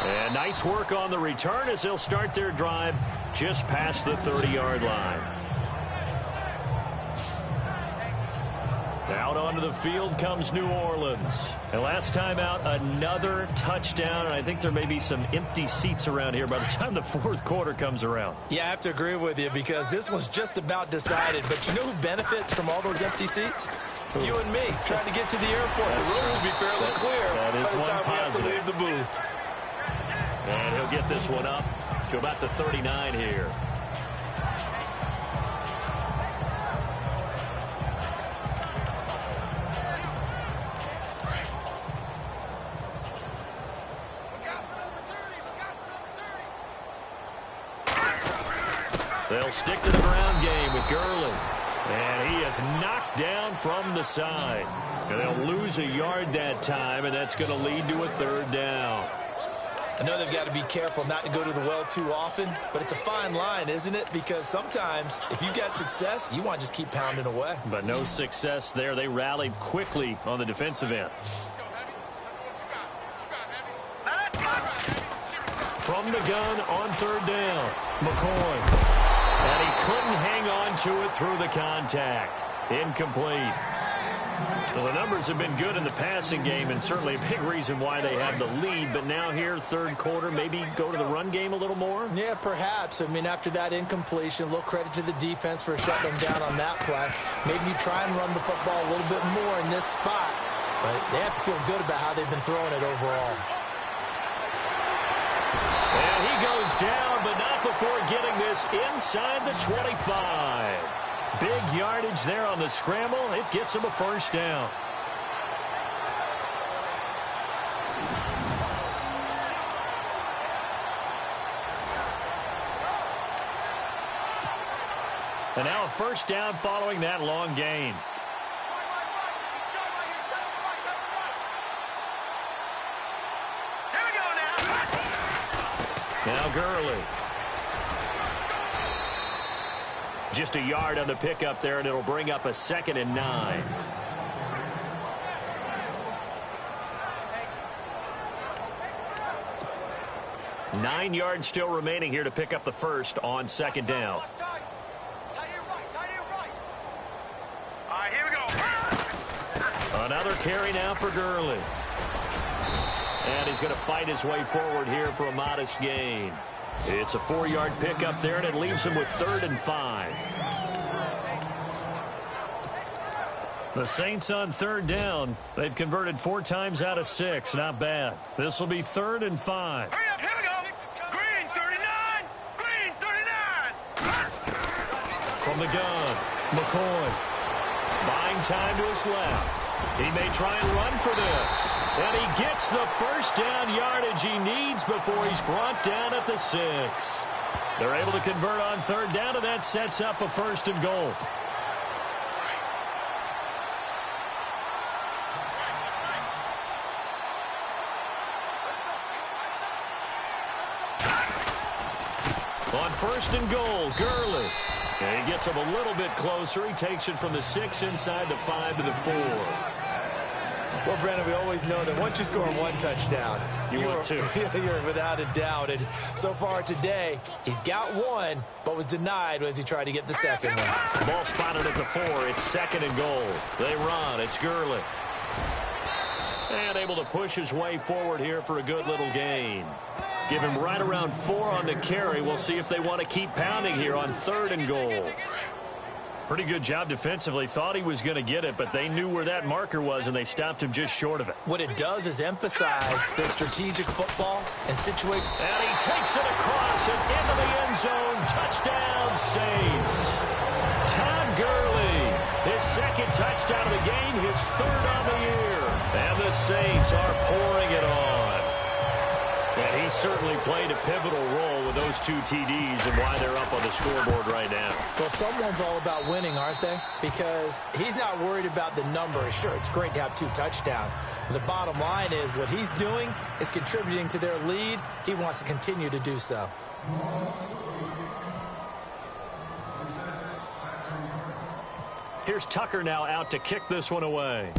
Speaker 2: And nice work on the return as they'll start their drive just past the 30-yard line. Out onto the field comes New Orleans. And last time out, another touchdown. And I think there may be some empty seats around here by the time the 4th quarter comes around.
Speaker 3: Yeah, I have to agree with you because this was just about decided. But you know who benefits from all those empty seats? You and me, trying to get to the airport. The roads will be fairly clear by the time we have to leave the booth.
Speaker 2: And he'll get this one up to about the 39 here. They'll stick to the ground game with Gurley. And he is knocked down from the side. And they'll lose a yard that time, and that's going to lead to a 3rd down.
Speaker 3: I know they've got to be careful not to go to the well too often, but it's a fine line, isn't it? Because sometimes, if you've got success, you want to just keep pounding away.
Speaker 2: But no success there. They rallied quickly on the defensive end. From the gun on 3rd down, McCoy. And he couldn't hang on to it through the contact. Incomplete. Well, the numbers have been good in the passing game, and certainly a big reason why they have the lead. But now here, 3rd quarter, maybe go to the run game a little more?
Speaker 3: Yeah, perhaps. I mean, after that incompletion, a little credit to the defense for shutting them down on that play. Maybe you try and run the football a little bit more in this spot. But they have to feel good about how they've been throwing it overall.
Speaker 2: And he goes down, but not before getting this inside the 25. Big yardage there on the scramble. It gets him a 1st down. And now a 1st down following that long gain. Now Gurley. Just a yard on the pickup there, and it'll bring up a 2nd and 9. Nine yards still remaining here to pick up the 1st on 2nd down.
Speaker 4: Here we go.
Speaker 2: Another carry now for Gurley. And he's going to fight his way forward here for a modest gain. It's a 4-yard pickup there, and it leaves him with 3rd and 5. The Saints on 3rd down. They've converted 4 times out of 6. Not bad. This will be 3rd and 5.
Speaker 4: Hurry up, here we go. Green 39. Green 39.
Speaker 2: From the gun, McCoy. Buying time to his left. He may try and run for this. And he gets the first down yardage he needs before he's brought down at the 6. They're able to convert on third down, and that sets up a 1st and goal. On 1st and goal, Gurley. And he gets him a little bit closer. He takes it from the 6 inside the 5 to the 4.
Speaker 3: Well, Brandon, we always know that once you score one touchdown,
Speaker 2: you want two.
Speaker 3: You're without a doubt. And so far today, he's got one, but was denied as he tried to get the second one.
Speaker 2: Ball spotted at the 4. It's 2nd and goal. They run. It's Gurley. And able to push his way forward here for a good little gain. Give him right around 4 on the carry. We'll see if they want to keep pounding here on 3rd and goal. Pretty good job defensively. Thought he was going to get it, but they knew where that marker was, and they stopped him just short of it.
Speaker 3: What it does is emphasize the strategic football and situate.
Speaker 2: And he takes it across and into the end zone. Touchdown, Saints. Todd Gurley, his 2nd touchdown of the game, his 3rd on the year. And the Saints are pouring it on. And he certainly played a pivotal role with those 2 TDs and why they're up on the scoreboard right now.
Speaker 3: Well, someone's all about winning, aren't they? Because he's not worried about the number. Sure, it's great to have 2 touchdowns. But the bottom line is what he's doing is contributing to their lead. He wants to continue to do so.
Speaker 2: Here's Tucker now out to kick this one away.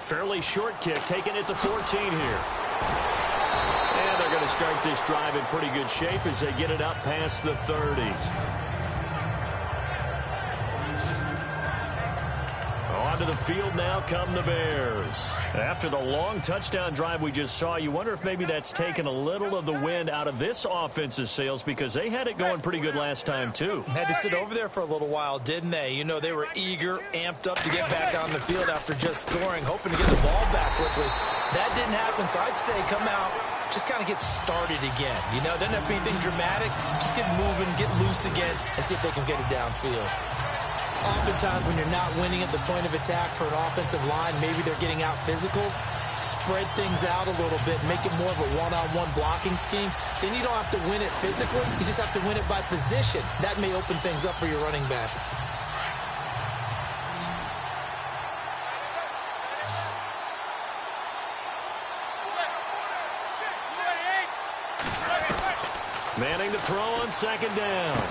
Speaker 2: Fairly short kick, taken at the 14 here. And they're going to start this drive in pretty good shape as they get it up past the 30. Onto the field now come the Bears. After the long touchdown drive we just saw, you wonder if maybe that's taken a little of the wind out of this offense's sails because they had it going pretty good last time, too.
Speaker 3: Had to sit over there for a little while, didn't they? You know, they were eager, amped up to get back on the field after just scoring, hoping to get the ball back quickly. That didn't happen, so I'd say come out, just kind of get started again. You know, doesn't have to be anything dramatic. Just get moving, get loose again, and see if they can get it downfield. Oftentimes when you're not winning at the point of attack for an offensive line, maybe they're getting out physical, spread things out a little bit, make it more of a one-on-one blocking scheme. Then you don't have to win it physically. You just have to win it by position. That may open things up for your running backs.
Speaker 2: Manning to throw on 2nd down.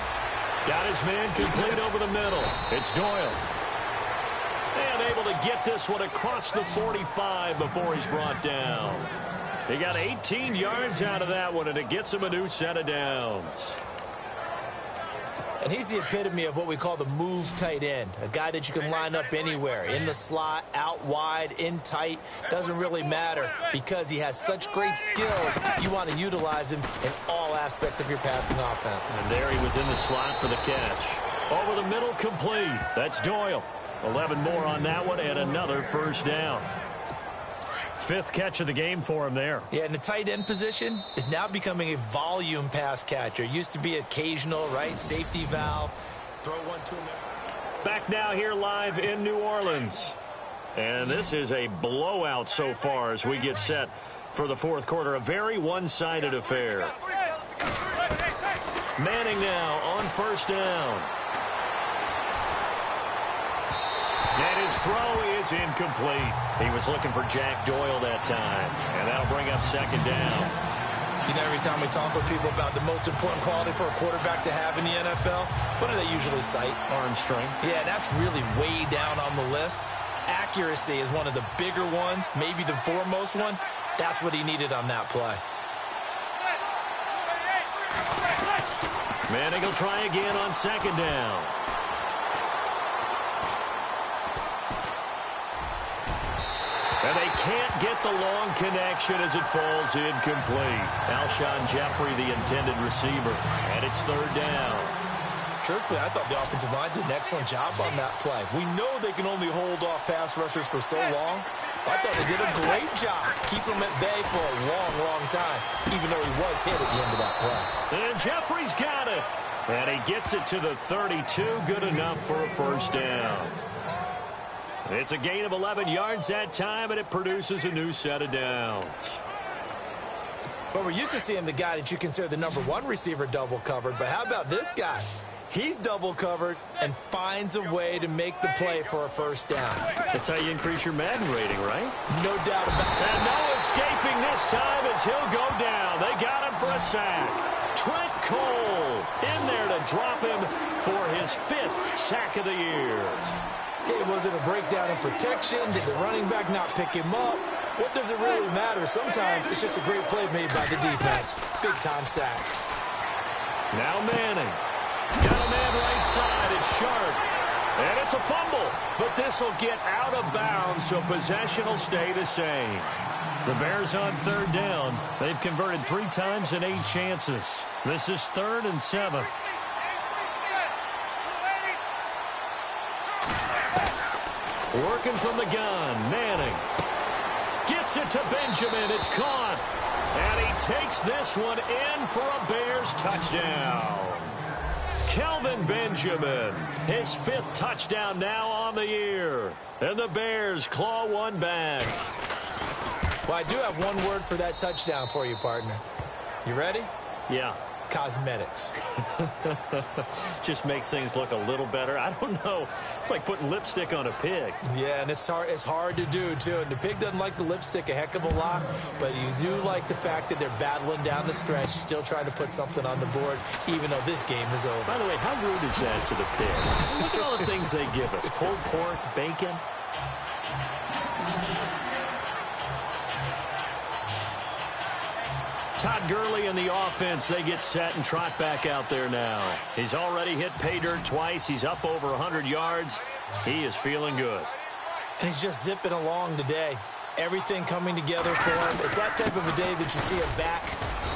Speaker 2: Got his man complete over the middle. It's Doyle. And able to get this one across the 45 before he's brought down. He got 18 yards out of that one, and it gets him a new set of downs.
Speaker 3: And he's the epitome of what we call the move tight end, a guy that you can line up anywhere, in the slot, out wide, in tight, doesn't really matter because he has such great skills. You want to utilize him in all aspects of your passing offense.
Speaker 2: And there he was in the slot for the catch. Over the middle, complete. That's Doyle. 11 more on that one and another 1st down. 5th catch of the game for him there.
Speaker 3: Yeah, and the tight end position is now becoming a volume pass catcher. Used to be occasional, right? Safety valve. Throw one to him.
Speaker 2: Back now here live in New Orleans. And this is a blowout so far as we get set for the 4th quarter. A very one-sided affair. Manning now on 1st down. And his throw is incomplete. He was looking for Jack Doyle that time. And that'll bring up 2nd down.
Speaker 3: You know, every time we talk with people about the most important quality for a quarterback to have in the NFL, what do they usually cite?
Speaker 2: Arm strength.
Speaker 3: Yeah, that's really way down on the list. Accuracy is one of the bigger ones, maybe the foremost one. That's what he needed on that play.
Speaker 2: Manning will try again on 2nd down. And they can't get the long connection as it falls incomplete. Alshon Jeffrey, the intended receiver. And it's 3rd down.
Speaker 3: Truthfully, I thought the offensive line did an excellent job on that play. We know they can only hold off pass rushers for so long. I thought they did a great job keeping him at bay for a long, long time, even though he was hit at the end of that play.
Speaker 2: And Jeffrey's got it. And he gets it to the 32. Good enough for a first down. It's a gain of 11 yards that time, and it produces a new set of downs.
Speaker 3: Well, we're used to seeing the guy that you consider the #1 receiver double covered, but how about this guy? He's double covered and finds a way to make the play for a first down.
Speaker 2: That's how you increase your Madden rating, right?
Speaker 3: No doubt about it.
Speaker 2: And no escaping this time as he'll go down. They got him for a sack. Trent Cole in there to drop him for his 5th sack of the year.
Speaker 3: Hey, was it a breakdown in protection? Did the running back not pick him up? What does it really matter? Sometimes it's just a great play made by the defense. Big-time sack.
Speaker 2: Now Manning. Got a man right side. It's Sharp. And it's a fumble. But this will get out of bounds, so possession will stay the same. The Bears on 3rd down. They've converted 3 times in 8 chances. This is 3rd and 7. Working from the gun. Manning. Gets it to Benjamin. It's caught. And he takes this one in for a Bears touchdown. Kelvin Benjamin, his 5th touchdown now on the year. And the Bears claw one back.
Speaker 3: Well, I do have one word for that touchdown for you, partner. You ready?
Speaker 2: Yeah.
Speaker 3: Cosmetics.
Speaker 2: Just makes things look a little better. I don't know. It's like putting lipstick on a pig.
Speaker 3: Yeah, and it's hard to do, too. And the pig doesn't like the lipstick a heck of a lot, but you do like the fact that they're battling down the stretch, still trying to put something on the board, even though this game is over.
Speaker 2: By the way, how rude is that to the pig? Look at all the things they give us. Pulled pork, bacon. Todd Gurley in the offense. They get set and trot back out there now. He's already hit pay dirt twice. He's up over 100 yards. He is feeling good.
Speaker 3: And he's just zipping along today. Everything coming together for him. It's that type of a day that you see a back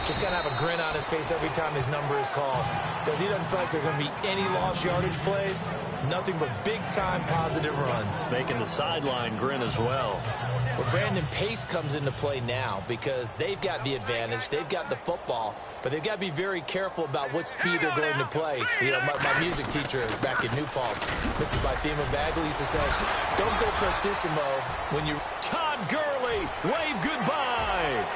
Speaker 3: just kind of have a grin on his face every time his number is called. Because he doesn't feel like there's going to be any lost yardage plays. Nothing but big-time positive runs.
Speaker 2: Making the sideline grin as well.
Speaker 3: Well, Brandon Pace comes into play now because they've got the advantage. They've got the football, but they've got to be very careful about what speed they're going to play. You know, my music teacher back in New Paltz, Mrs. Bythema Bagley used to say, don't go prestissimo when you...
Speaker 2: Todd Gurley, wave goodbye.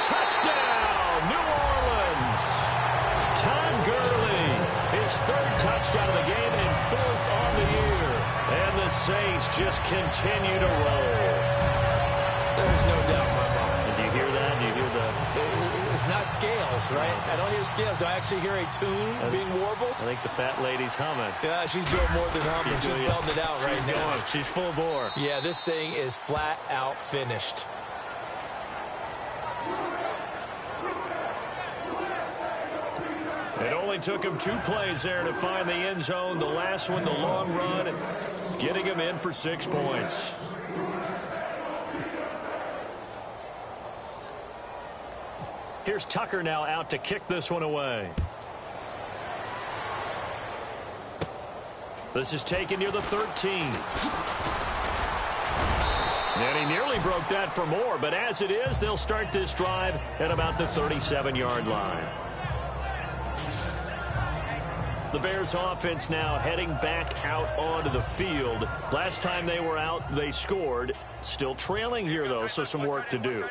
Speaker 2: Touchdown, New Orleans. Todd Gurley, his 3rd touchdown of the game and 4th on the year. And the Saints just continue to roll.
Speaker 3: There's no doubt in my mind.
Speaker 2: Do you hear that? Do you hear the...
Speaker 3: It's not scales, right? I don't hear scales. Do I actually hear a tune being warbled?
Speaker 2: I think the fat lady's humming.
Speaker 3: Yeah, she's doing more than humming. She's belting it out right now.
Speaker 2: Going. She's full bore.
Speaker 3: Yeah, this thing is flat out finished.
Speaker 2: It only took him 2 plays there to find the end zone. The last one, the long run, getting him in for 6 points. Here's Tucker now out to kick this one away. This is taken near the 13. And he nearly broke that for more, but as it is, they'll start this drive at about the 37-yard line. The Bears offense now heading back out onto the field. Last time they were out, they scored. Still trailing here, though, so some work to do.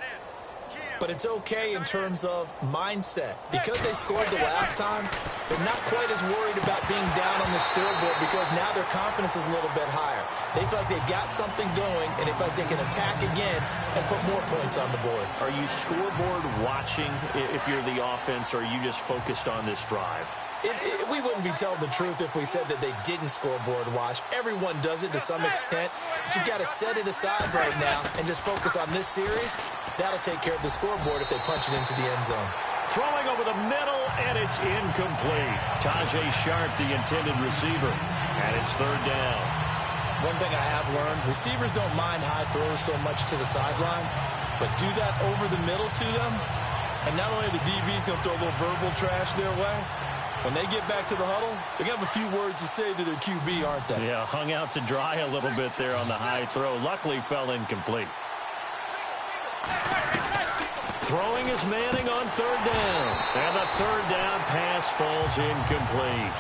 Speaker 3: But it's okay in terms of mindset. Because they scored the last time, they're not quite as worried about being down on the scoreboard because now their confidence is a little bit higher. They feel like they've got something going, and they feel like they can attack again and put more points on the board.
Speaker 2: Are you scoreboard watching if you're the offense, or are you just focused on this drive?
Speaker 3: We wouldn't be telling the truth if we said that they didn't scoreboard watch. Everyone does it to some extent. But you've got to set it aside right now and just focus on this series. That'll take care of the scoreboard if they punch it into the end zone.
Speaker 2: Throwing over the middle, and it's incomplete. Tajay Sharp, the intended receiver, and it's 3rd down.
Speaker 3: One thing I have learned, receivers don't mind high throws so much to the sideline, but do that over the middle to them, and not only are the DBs going to throw a little verbal trash their way, when they get back to the huddle, they're going to have a few words to say to their QB, aren't they?
Speaker 2: Yeah, hung out to dry a little bit there on the high throw. Luckily, fell incomplete. Throwing is Manning on third down. And the third down pass falls incomplete.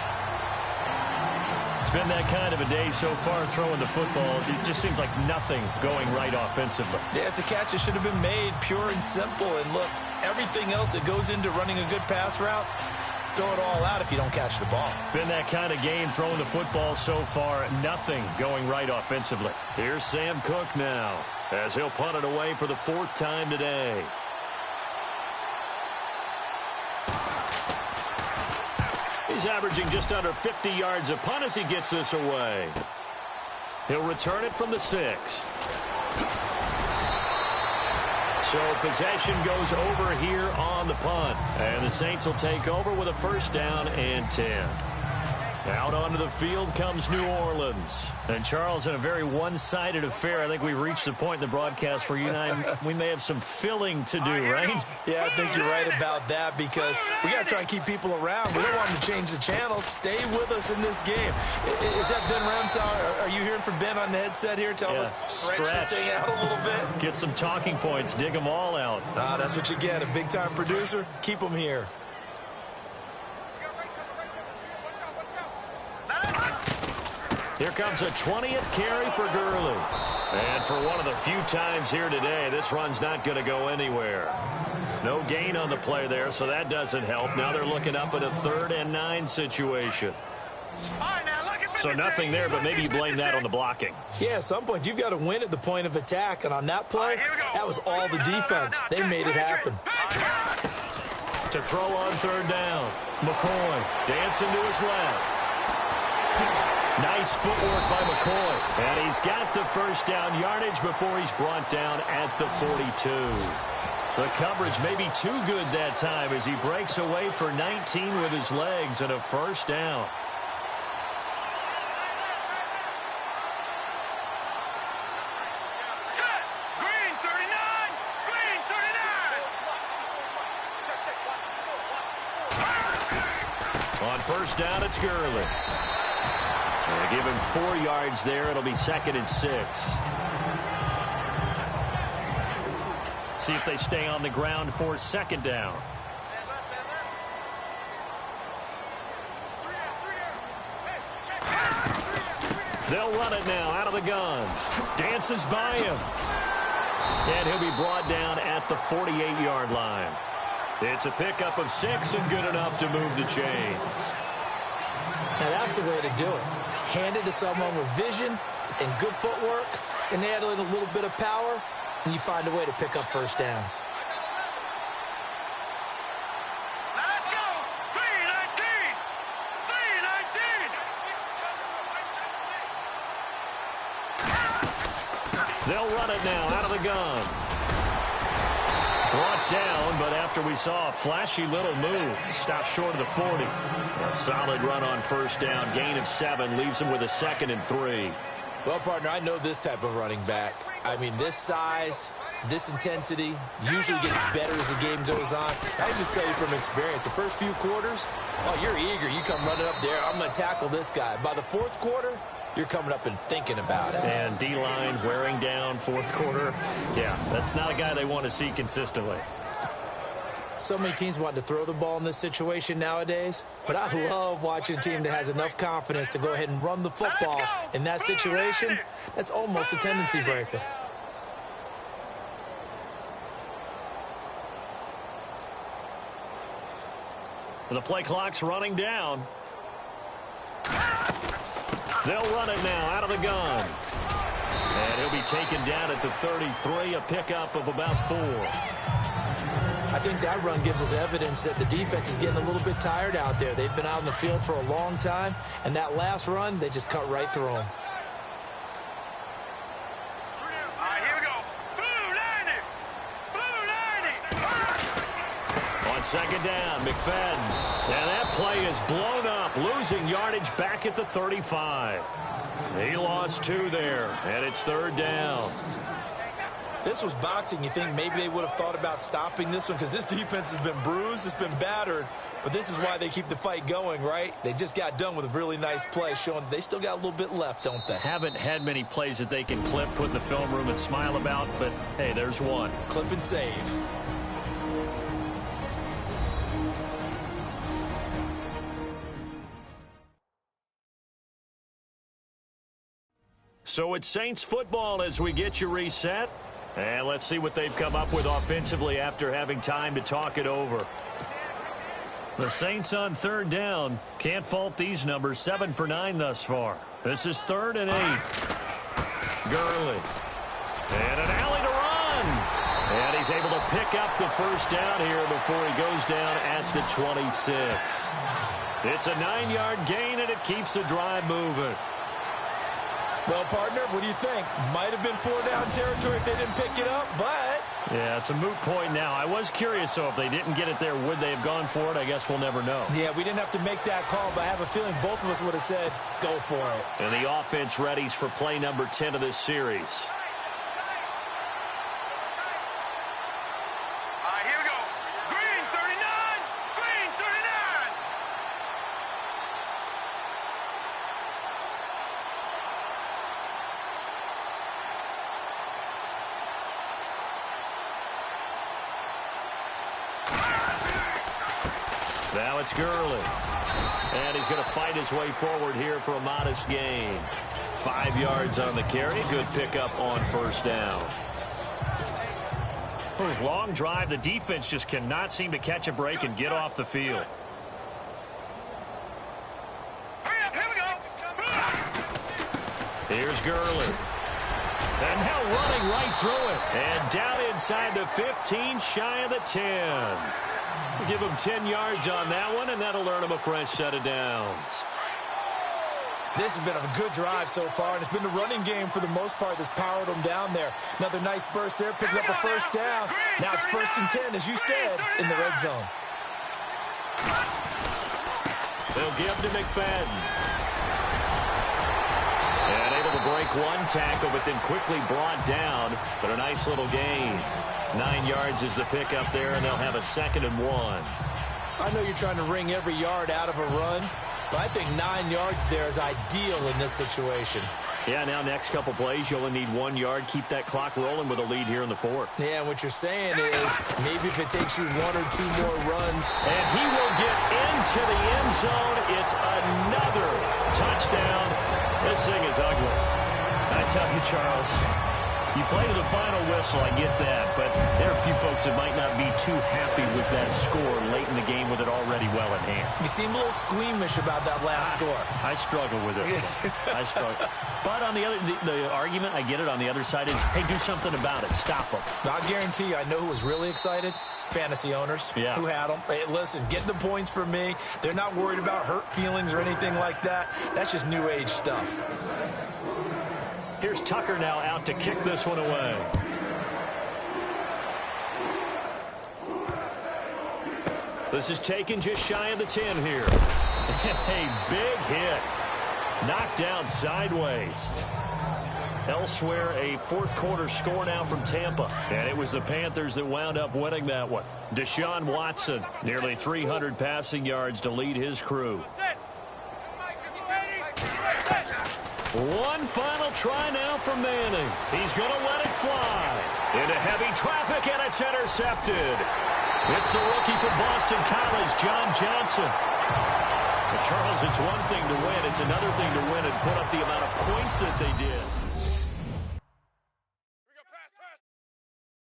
Speaker 2: It's been that kind of a day so far throwing the football. It just seems like nothing going right offensively.
Speaker 3: Yeah, it's a catch that should have been made, pure and simple. And look, everything else that goes into running a good pass route, throw it all out if you don't catch the ball.
Speaker 2: Been that kind of game throwing the football so far. Nothing going right offensively. Here's Sam Cook now as he'll punt it away for the fourth time today. He's averaging just under 50 yards a punt as he gets this away. He'll return it from the 6. So possession goes over here on the punt. And the Saints will take over with a first down and 10. Out onto the field comes New Orleans. And, Charles, in a very one-sided affair, I think we've reached the point in the broadcast where you and I, we may have some filling to do, right?
Speaker 3: Yeah, I think you're right about that because we got to try and keep people around. We don't want them to change the channel. Stay with us in this game. Is that Ben Ramsau? Are you hearing from Ben on the headset here? Tell us, stretch this thing out a little bit.
Speaker 2: Get some talking points. Dig them all out.
Speaker 3: That's what you get. A big-time producer. Keep them here.
Speaker 2: Here comes a 20th carry for Gurley. And for one of the few times here today, this run's not going to go anywhere. No gain on the play there, so that doesn't help. Now they're looking up at a 3rd and 9 situation. So nothing there, but maybe you blame that on the blocking.
Speaker 3: Yeah, at some point, you've got to win at the point of attack. And on that play, that was all the defense. They made it happen.
Speaker 2: To throw on 3rd down. McCoy dancing to his left. Nice footwork by McCoy. And he's got the first down yardage before he's brought down at the 42. The coverage may be too good that time as he breaks away for 19 with his legs and a first down.
Speaker 4: Green 39! Green 39!
Speaker 2: On first down, it's Gurley. They give him 4 yards there. It'll be 2nd and 6. See if they stay on the ground for 2nd down. They'll run it now out of the guns. Dances by him. And he'll be brought down at the 48-yard line. It's a pickup of 6 and good enough to move the chains.
Speaker 3: Now, that's the way to do it. Hand it to someone with vision and good footwork, and add in a little bit of power, and you find a way to pick up first downs.
Speaker 4: Let's go! 319! 319!
Speaker 2: They'll run it now out of the gun. Brought down, but after we saw a flashy little move, stopped short of the 40. A solid run on first down. Gain of 7 leaves him with a 2nd and 3.
Speaker 3: Well, partner, I know this type of running back. I mean, this size, this intensity usually gets better as the game goes on. I can just tell you from experience, the first few quarters, oh, you're eager. You come running up there, I'm going to tackle this guy. By the 4th quarter, you're coming up and thinking about it.
Speaker 2: And D-line wearing down 4th quarter. Yeah, that's not a guy they want to see consistently.
Speaker 3: So many teams want to throw the ball in this situation nowadays, but I love watching a team that has enough confidence to go ahead and run the football in that situation. That's almost a tendency breaker.
Speaker 2: The play clock's running down. They'll run it now out of the gun. And he'll be taken down at the 33, a pickup of about 4.
Speaker 3: I think that run gives us evidence that the defense is getting a little bit tired out there. They've been out in the field for a long time, and that last run, they just cut right through them.
Speaker 4: All right, here we go. Blue 90! Blue 90!
Speaker 2: On 2nd down, McFadden. And that play is blown up, losing yardage back at the 35. He lost 2 there, and it's 3rd down.
Speaker 3: If this was boxing, you think maybe they would have thought about stopping this one because this defense has been bruised, it's been battered, but this is why they keep the fight going, right? They just got done with a really nice play showing they still got a little bit left, don't they?
Speaker 2: Haven't had many plays that they can clip, put in the film room and smile about, but hey, there's one.
Speaker 3: Clip and save.
Speaker 2: So it's Saints football as we get you reset. And let's see what they've come up with offensively after having time to talk it over. The Saints on third down. Can't fault these numbers. 7 for 9 thus far. This is 3rd and 8. Gurley. And an alley to run. And he's able to pick up the first down here before he goes down at the 26. It's a 9-yard gain, and it keeps the drive moving.
Speaker 3: Well, partner, what do you think? Might have been 4-down territory if they didn't pick it up, but...
Speaker 2: Yeah, it's a moot point now. I was curious, so if they didn't get it there, would they have gone for it? I guess we'll never know.
Speaker 3: Yeah, we didn't have to make that call, but I have a feeling both of us would have said, go for it.
Speaker 2: And the offense readies for play number 10 of this series.
Speaker 4: Here we go. Green 39. Green 39.
Speaker 2: Now it's Gurley. And he's going to fight his way forward here for a modest gain. 5 yards on the carry. Good pickup on first down. Long drive. The defense just cannot seem to catch a break and get off the field.
Speaker 4: Hurry up, here we go.
Speaker 2: Here's Gurley. And now running right through it. And down inside the 15, shy of the 10. Give him 10 yards on that one, and that'll earn him a fresh set of downs.
Speaker 3: This has been a good drive so far, and it's been the running game for the most part that's powered them down there. Another nice burst there, picking up a first down. Now it's 1st and 10, as you said, in the red zone.
Speaker 2: They'll give to McFadden. And able to break one tackle, but then quickly brought down. But a nice little gain. 9 yards is the pickup there, and they'll have a 2nd and 1.
Speaker 3: I know you're trying to wring every yard out of a run, but I think 9 yards there is ideal in this situation.
Speaker 2: Yeah, now next couple plays, you only need 1 yard. Keep that clock rolling with a lead here in the 4th.
Speaker 3: Yeah, what you're saying is maybe if it takes you 1 or 2 more runs.
Speaker 2: And he will get into the end zone. It's another touchdown. This thing is ugly. I tell you, Charles, you play to the final whistle, I get that, but there are a few folks that might not be too happy with that score late in the game with it already well in hand.
Speaker 3: You seem a little squeamish about that last score.
Speaker 2: I struggle with it. I struggle. But on the other, the argument, I get it, on the other side is, hey, do something about it. Stop them.
Speaker 3: I guarantee you, I know who was really excited. Fantasy owners who had them. Hey, listen, get the points for me. They're not worried about hurt feelings or anything like that. That's just new age stuff.
Speaker 2: Here's Tucker now out to kick this one away. This is taken just shy of the 10 here. A big hit. Knocked down sideways. Elsewhere, a 4th quarter score now from Tampa. And it was the Panthers that wound up winning that one. Deshaun Watson, nearly 300 passing yards to lead his crew. One final try now from Manning. He's going to let it fly. Into heavy traffic, and it's intercepted. It's the rookie from Boston College, John Johnson. But Charles, it's one thing to win. It's another thing to win and put up the amount of points that they did.